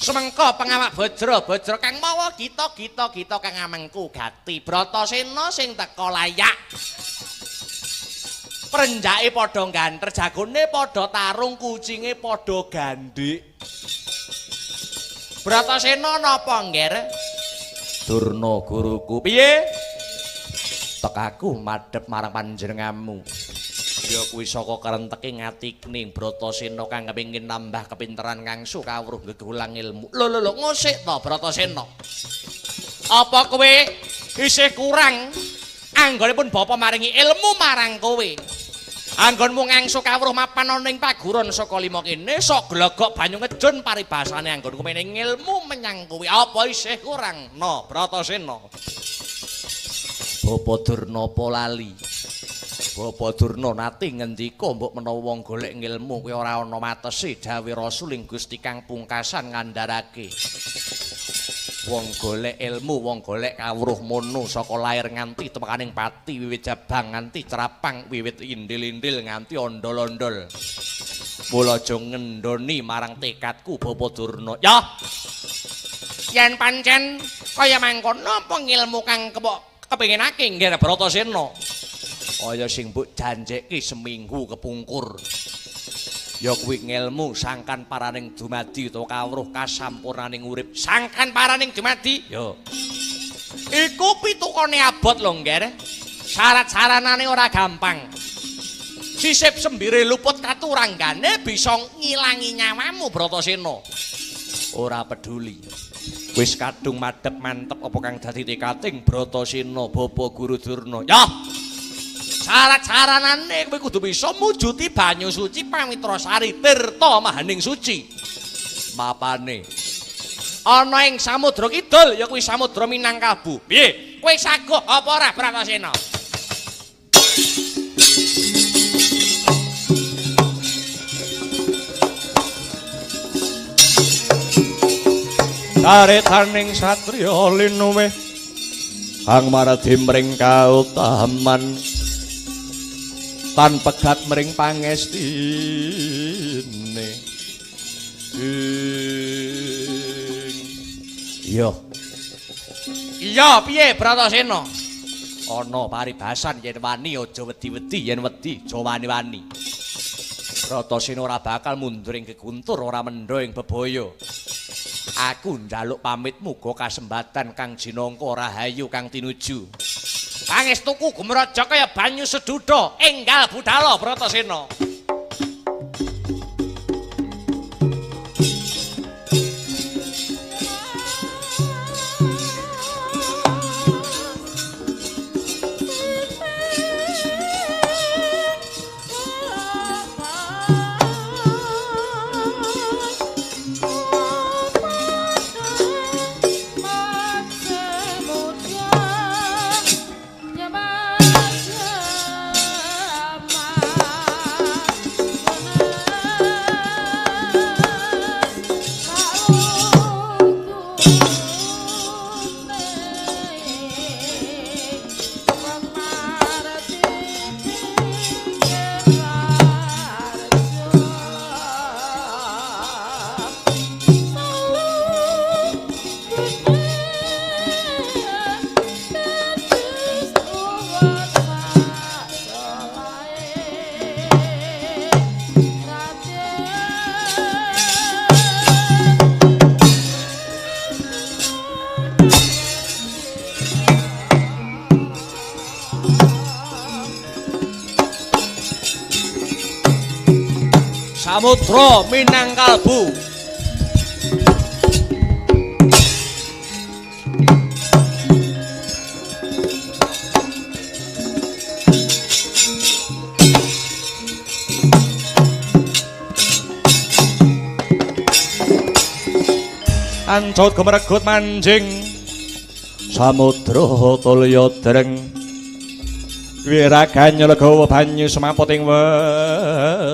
semengko pengawak bajra kang mawa kita kang amengku gati Bratasena sing teka layak prenjake padha ganter jagone padha tarung kucinge padha gandhik Bratasena napa ngger Durna guruku piye tekaku madhep marang panjenenganmu ya kuwi saka karenteke ngatikning Bratasena kang kepengin nambah kepinteran kangsu kawruh gegulang ilmu. Lho ngosik to Bratasena. Apa kowe isih kurang anggonipun bapa maringi ilmu marang kowe? Anggonmu ngangsu kawruh mapan ana ing paguron saka lima kene sok glogok banyu ngejun paribasane anggonku mening ilmu menyang kowe. Apa isih kurang? No Bratasena. Bapa Durna apa lali? Bapa Durna nate ngendika mbok menawa wong golek ngilmu kuwi ora ana matese dawuh Rasul ing Gusti kang pungkasan ngandharake. Wong golek ilmu, wong golek kawruh mono saka lair nganti tepakaning pati wiwit jabang nganti cerapang wiwit indil-indil nganti ondol-ondol. Mula aja ngendoni marang tekadku Bapa Durna. Ya. Yen pancen Kaya mangkono apa ngilmu kang kepinginake nggih Bratasena? Kaya sing mbok janjeki seminggu kepungkur. Ya kuwi ngilmu sangkan paraning dumadi utawa kawruh kasampurnaning urip. Sangkan paraning dumadi? Yo. Iku pitukane abot lho, Ngger. Syarat-syaranane ora gampang. Sisip sembire luput katuranggane bisa ngilangi nyawamu Bratasena. Ora peduli. Wis kadung madhep mantep apa kang dadi tekating Bratasena Bapa Guru Durna. Ya. Syarat-syaranane kowe kudu bisa mujuti banyu suci Pamitra Sari tirta mahaning suci. Mapane ana ing Samudra Kidul ya kuwi Samudra Minangkabau. Piye? Kowe saguh apa ora Bratasena? Karetaning satriya linuwih kang maradi mring kautaman tan pegat mring pangestine. Iya piye Bratasena? Ana paribasan yen wani aja wedi-wedi, yen wedi aja wani-wani. Bratasena ora bakal mundur ing keguntur, ora mendho ing bebaya. Aku njaluk pamit muga kasembatan kang jinangka rahayu kang tinuju. Pangestuku gumraja kaya banyu sedudha enggal budhal Bratasena. Samudra Minangkabau. Ancut gemregut manjing samudra tulya dereng wiragan nylegawa banyu semapoting wentis.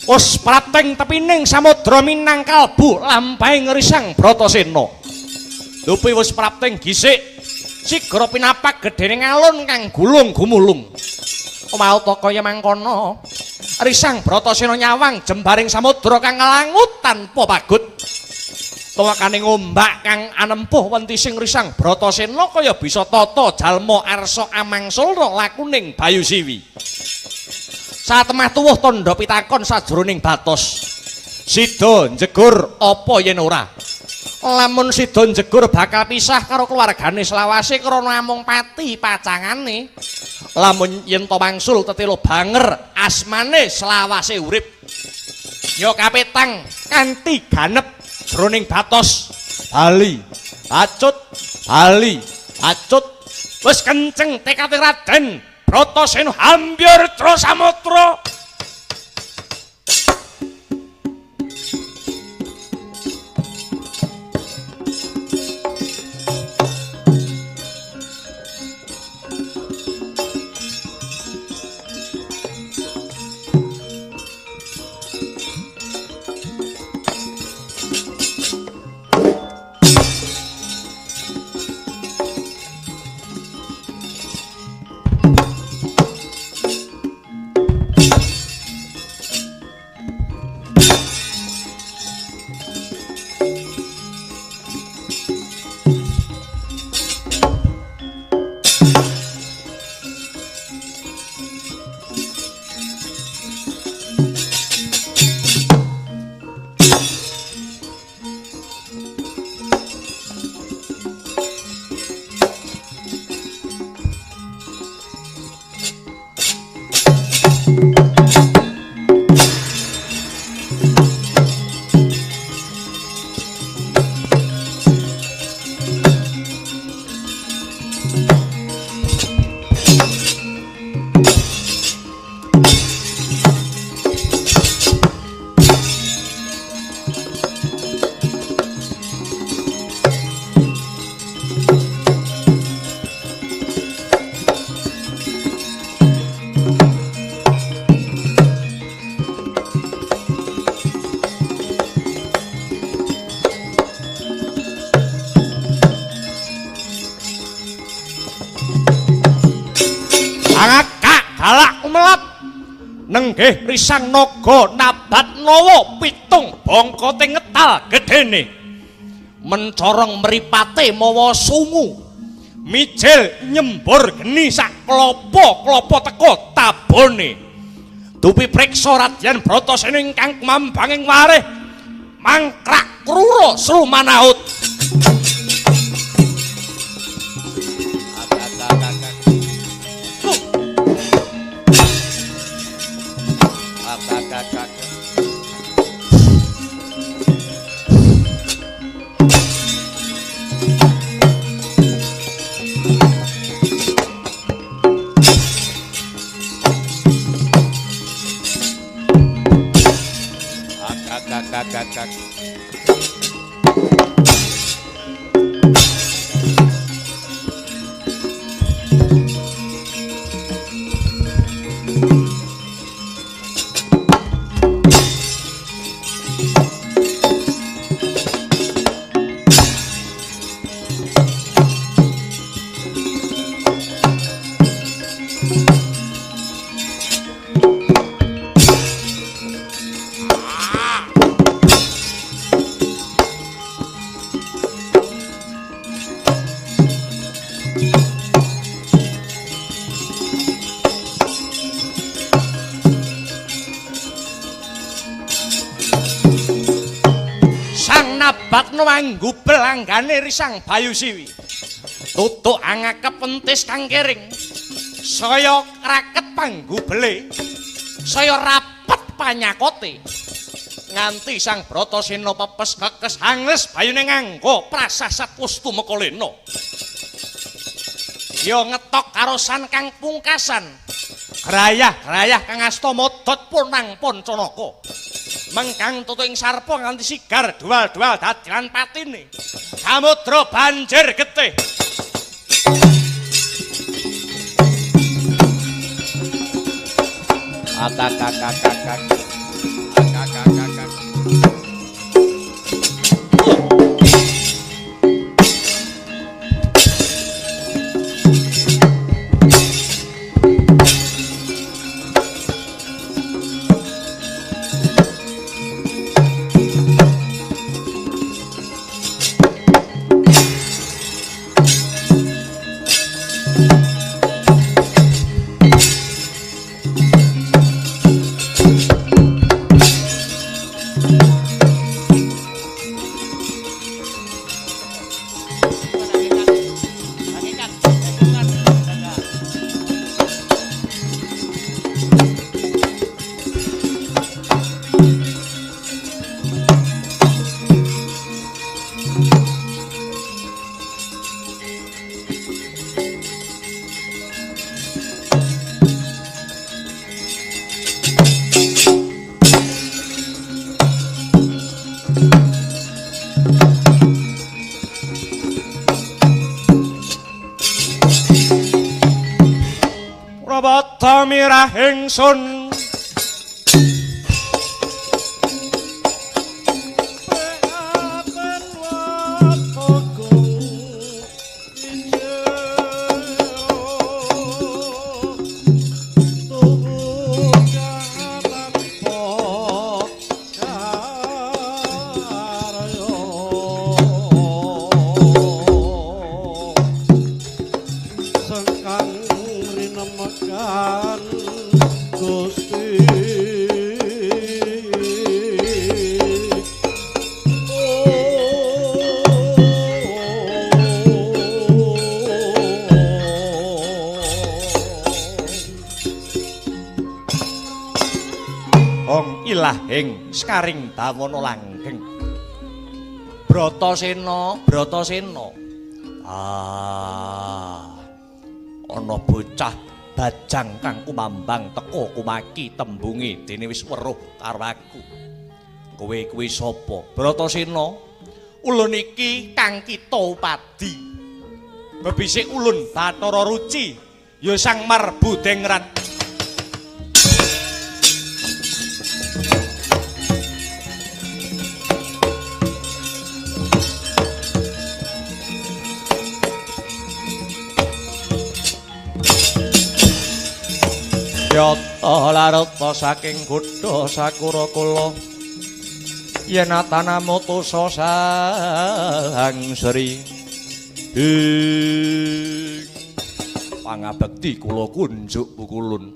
Wes prateng tepining samudra Minangkabau lampahing risang Bratasena. Lupi wis prateng gisik sigra pinapak gedhening alun kang gulung gumulung. Maota kaya mangkono risang Bratasena nyawang jembaring samudra kang langut tanpa pagut. Tuwakaning ombak kang anempuh wentising risang Bratasena kaya bisa tata jalma arsa amangsulna lakuning Bayu Siwi. Satemah tuwuh tandha pitakon sajroning batos. Sida njegur apa yen ora? Lamun sida njegur bakal pisah karo keluargane selawase krana amung pati pacangane. Lamun yen to mangsul tetelo banger asmane selawase urip. Ya kapetang kanthi ganep jroning batos. Bali, acut, bali, acut. Wis kenceng tekade Raden Bratasena hampir terus samudra. Angaka galak melap nenggih risang naga Nabatnawa pitung bangkate ngetal gedene mencorong mripate mawa sungu mijil nyembur geni sak klopo-klopo teko tabone dupi priksa Radyan Bratasena ingkang kumambanging warih mangkrak krura sru manaut Nganggo belanggane risang Bayu Siwi tutuk angakep pentis kang kering saya raket panggubele saya rapet panyakote nganti sang Bratasena pepes kekes hangles bayune nganggo prasasat Pustumaka Lena ya ngetok karosan kang pungkasan grayah-grayah kang asta modot punang Pancanaka mengkang tutuk ing sarpa nganti sigar dual-dual dadilan patine samudra banjir getih Prabata mirah ingsun ilahing skaring dawana langgeng Bratasena ana bocah bajang kang kumambang teka kumaki tembunge dene wis weruh karo aku kowe kuwi sapa Bratasena ulun iki kang kita upadi bebisik ulun Bathara Ruci ya sang Marbudengrat Yata larata saking kutha Sakura kula yen atanamu tusa sang Sri pangabekti kula kunjuk pukulun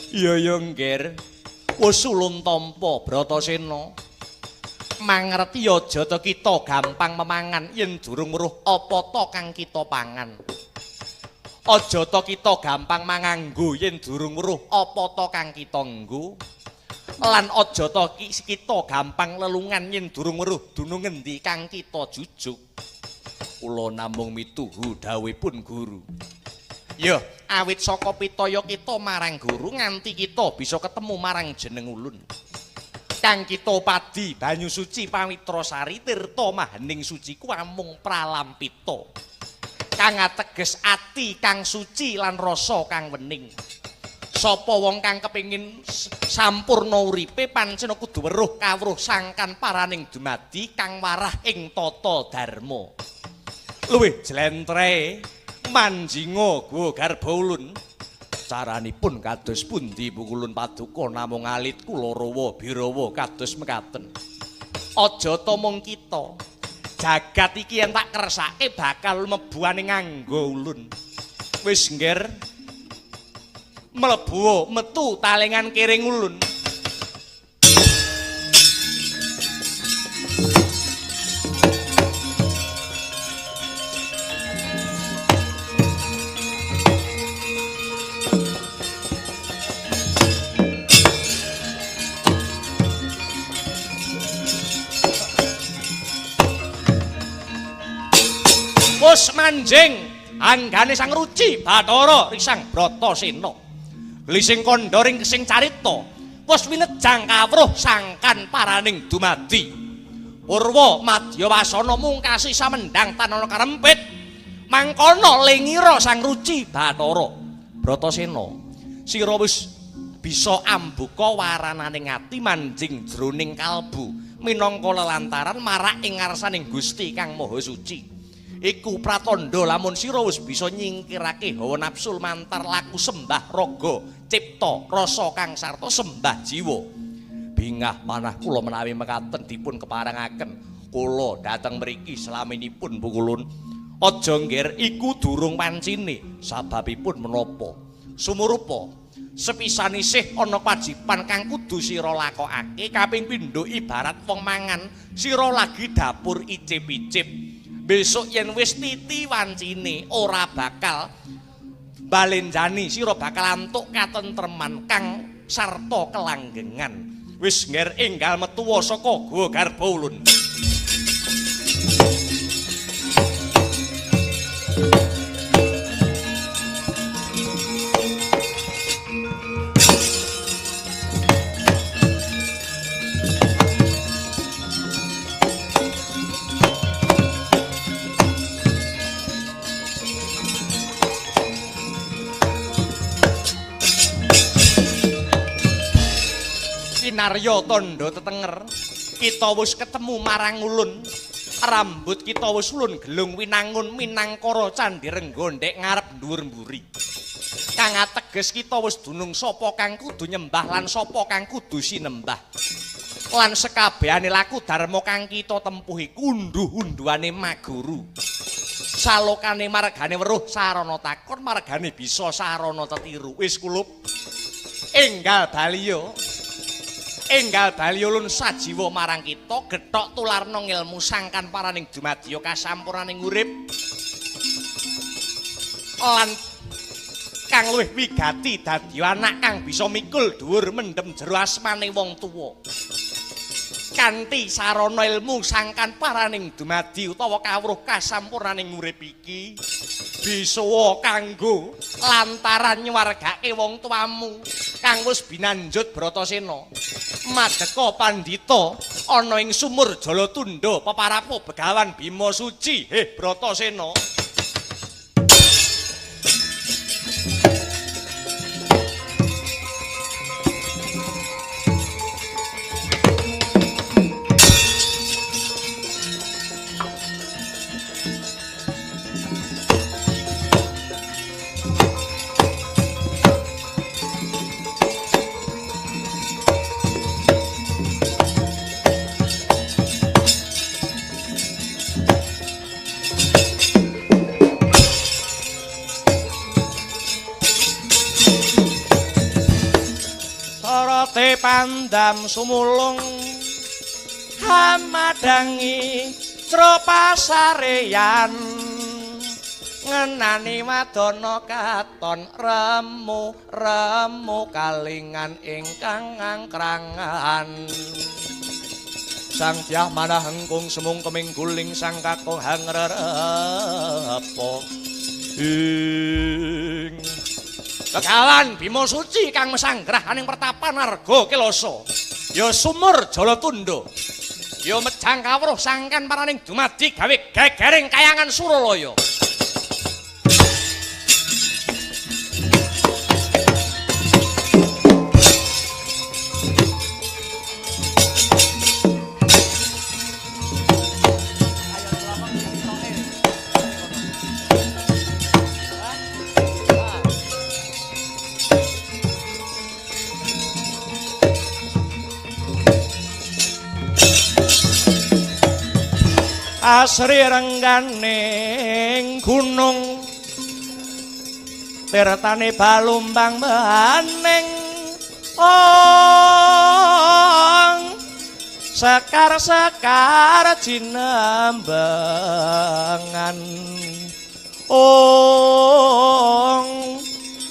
iya ya ngger wis ulun tampa Bratasena mangerti aja to kita gampang memangan yen durung weruh apa to kang kita pangan aja to kita gampang manganggo yen durung weruh apa to kang kita nggo lan aja to kita gampang lelungan yen durung weruh dunung ngendi kang kita jujuk kula namung mituhu dawuhipun guru ya awit saka pitaya kita marang guru nganti kita bisa ketemu marang jeneng ulun kang kita padi banyu suci pawitra sari tirta mahaning suci ku amung pralampita kang ateges ati kang suci lan rasa kang wening sapa wong kang kepengin sampurna uripe pancen kudu weruh kawruh sangkan paraning dumadi kang warah ing tata dharma luwih jlentre manjinga guwa garba ulun caranipun kados pundi pukulun paduka namung alit kula rawa birawa kados mekaten aja to mung kita jagat iki yen tak kersake bakal mebuane nganggo ulun wis ngger mlebu metu talengan kiring ulun wis manjing anggane sang ruci Bathara risang Bratasena lising kandha ring kesing carita wis winejang kawruh sangkan paraning dumadi Purwa Madyawasana mungkasi samendang tanana karempit mangkono lengira sang ruci Bathara Bratasena sira wis bisa ambuka warananing ati manjing jroning kalbu minangka lelantaran marak ing ngarsaning Gusti Kang Maha Suci iku pratandha lamun sira wis bisa nyingkirake hawa nafsu mantar laku sembah raga cipta rasa kang sarta sembah jiwa bingah manah kula menawi mekaten dipun keparengaken kula dhateng mriki slaminipun pukulun aja ngger iku durung pancine sababipun menapa sumurupa sepisan isih ana kewajiban kang kudu sira lakokake kaping pindho ibarat wong mangan sira lagi dapur icip-icip besok yen wis titi wancine ora bakal balenjani sira bakal antuk katentreman kang sarta kelanggengan wis ngger enggal metuwa saka guwa garba ulun Narya tondo tetenger kita wis ketemu marang ulun rambut kita wis ulun gelung winangun minangkara candhi rengga ndek ngarep dhuwur mburi kang ateges kita wis dunung sapa kang kudu nyembah lan sapa kang kudu sinembah lan sekabehane laku dharma kang kita tempuh iku unduh-unduhane maguru salokane margane weruh sarana takon margane bisa sarana tetiru wis kulup enggal baliyulun sajiwa marang kita gethok tularna ngilmu sangkan paraning dumadya kasampurnaning urip lan kang luwih wigati dadi anak kang bisa mikul dhuwur mendem jero asmane wong tuwa kanthi sarana ilmu sangkan paraning dumadi utawa kawruh kasampurnaning urip iki bisa kanggo lantaran nyuwargake wong tuamu kang wis binanjut Bratasena Madeka Pandhita ana ing sumur Jalatundha peparapo Begawan Bima Suci Bratasena Bote pandam sumulung hamadangi Tropasareyan ngenani wadana katon remu kalingan ingkang ngangkrangan Sang Dyah Manah Hengkung semung keming guling sang kakung hangrerepo ing Kegawan Bima Suci kang mesanggrah aning pertapan Arga Kilasa ya sumur Jalatundha ya mejang kawruh sangkan paraning dumadi gawe gegering kayangan Suralaya asri rengganing gunung tirtane balumbang baning ong sekar jinembengan ong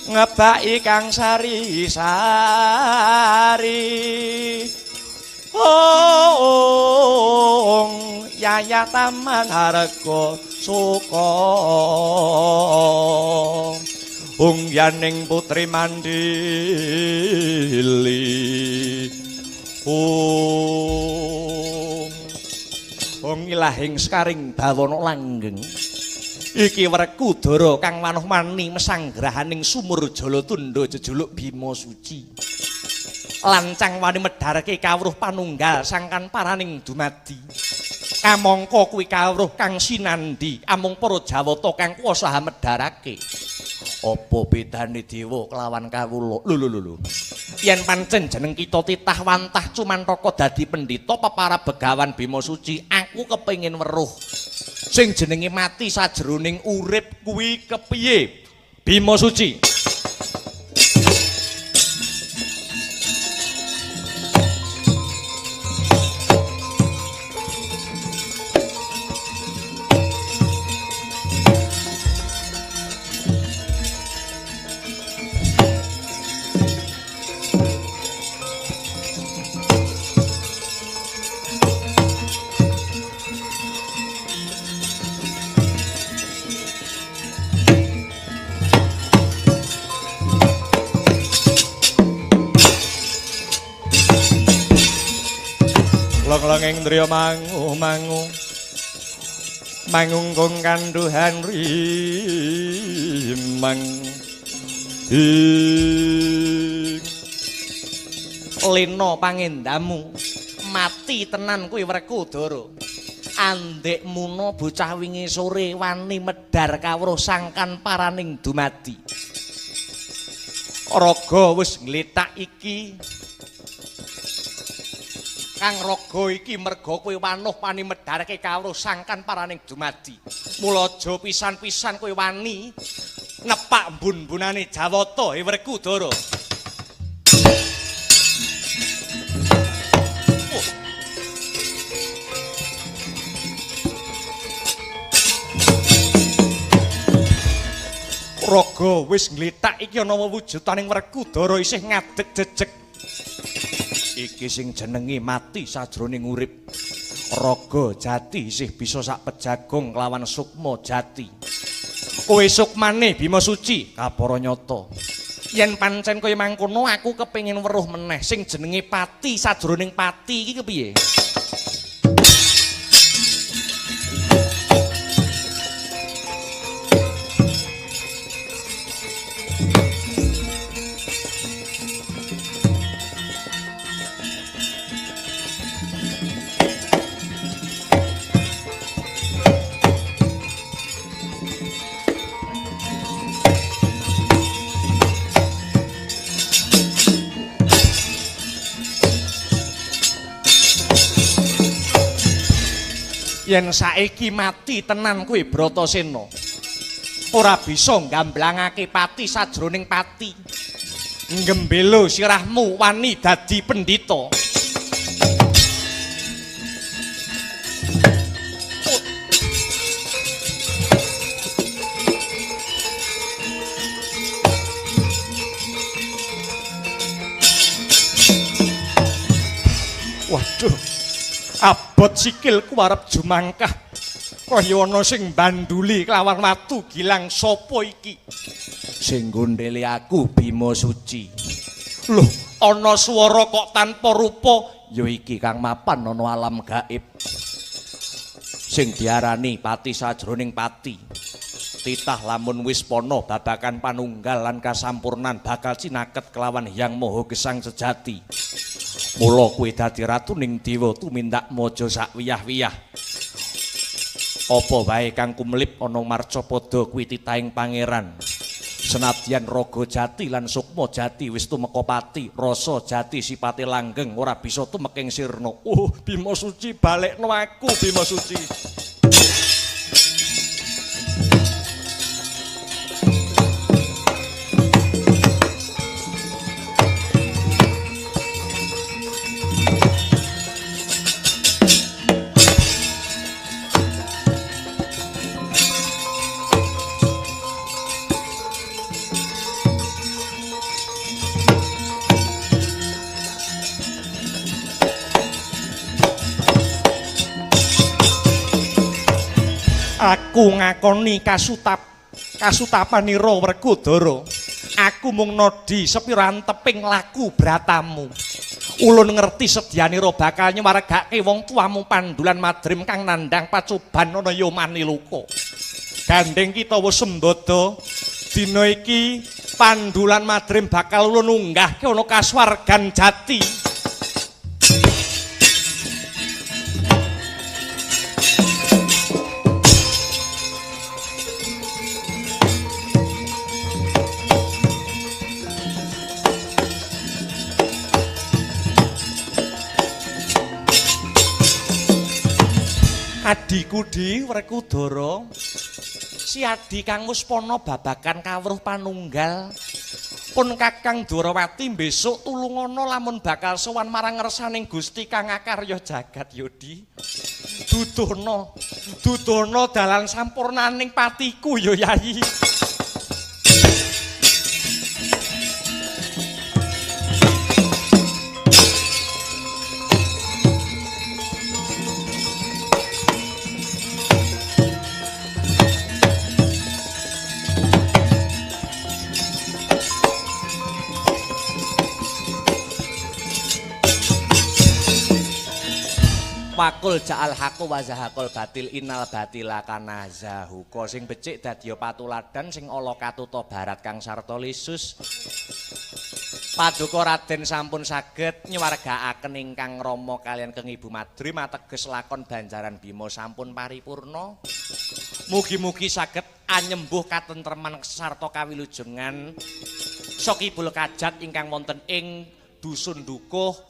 ngebaki kang sari-sari ong Yaya Taman Harga Suka ungyaning putri mandili ilahing sekaring bawana langgeng iki Werkudara kang manuh mani mesanggrahaning sumur Jalatundha jejuluk Bima Suci lancang wani medharake kawruh panunggal sangkan paraning dumadi kamangka kuwi kawruh kang sinandi amung para Jawata kang kuwasa medharake apa bedane dewa kelawan kawula lho yen pancen jeneng kita titah wantah cumantaka dadi pendhita para begawan Bima Suci aku kepengin weruh sing jenenge mati sajroning urip kuwi kepiye Bima Suci Long-longeng driya mangu mangungkung kanduhan rimang lena pangendamu mati tenan kuwi Werkudara andek muna bocah wingi sore wani medhar kawruh sangkan paraning dumadi raga wis ngletak iki kang raga iki merga kowe wanuh pani medharake kawruh sangkan paraning dumadi mula aja pisan-pisan kowe wani nepak mbun-bunane Jawata Werkudara raga wis ngletak iki ana wewujudaning Werkudara isih ngadeg jejeg iki sing jenenge mati sajroning urip raga jati isih bisa sak pejagong kelawan sukma jati kowe sukmane Bima Suci kapara nyata yen pancen kaya mangkono aku kepengin weruh meneh sing jenenge pati sajroning pati iki kepiye yen saiki mati tenan kuwi Bratasena ora bisa nggamblangake pati sajroning pati Nggembelo sirahmu wani dadi pendhita. Waduh, abot sikilku arep jumangkah. Kaya ana sing banduli kelawan watu gilang sapa iki? Sing gondhele aku Bima Suci. Loh, ana swara kok tanpa rupa, ya iki kang mapan ana alam gaib. Sing diarani pati sajroning pati. Titah lamun wis pana babakan panunggal lan kasampurnan bakal cinaket kelawan Hyang Maha Gesang sejati. Mula kowe dadi ratuning dewa tumindak maja sak wiyah-wiyah. Apa wae kang kumlip ana marcapada kuwi titahing pangeran. Senadyan raga jati lan sukma jati wis tumeka pati, rasa jati sipate langgeng ora bisa tumeking sirna. Bima Suci balekno aku Bima Suci. Aku ngakoni kasutapanira Werkudara. Aku mung nodi sepiran teping laku bratamu. Ulun ngerti sedyanira bakal nyuwargake wong tuamu Pandulan Madrim kang nandhang pacoban ana yomani luka. Gandeng kita wis sembada dina iki Pandulan Madrim bakal ulun unggahke ana kasuwargan jati. Adiku di Werkudara, si adi kang wis pana babakan kawruh panunggal. Pun Kakang Dwarawati besok tulungana lamun bakal sowan marang ngersaning Gusti kang akarya jagat Yodi. Dudono dalan sampurnaning patiku ya Yayi. Wakul ja'al haku wa zahakul batil innal batila kana zahuka. Sing becik dadi patuladan, sing ala katuta barat kang sarta lisus. Paduka Raden sampun saged nyuwargakaken ingkang Rama kaliyan keng Ibu Madrim ateges lakon Banjaran Bima sampun paripurna. Mugi-mugi saged anyembuh katentreman sarta kawilujengan Sokibul Kajat ingkang wonten ing Dusun Dukuh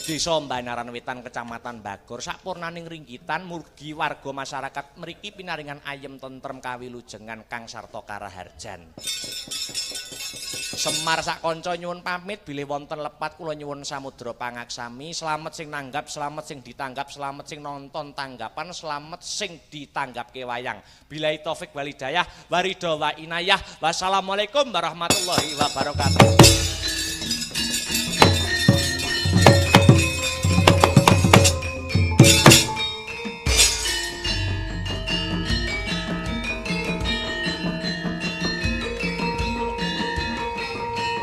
Desa Banaran Wetan Kecamatan Bagor sapurnaning ringgitan mugi warga masyarakat mriki pinaringan ayem tentrem kawilujengan kang sarta karaharjan. Semar sak kanca nyuwun pamit bilih wonten lepat kula nyuwun samudra pangaksami. Slamet sing nanggap, slamet sing ditanggap, slamet sing nonton tanggapan, slamet sing ditanggapke wayang. Billahi taufik wal hidayah, waridha wa inayah. Wassalamualaikum warahmatullahi wabarakatuh.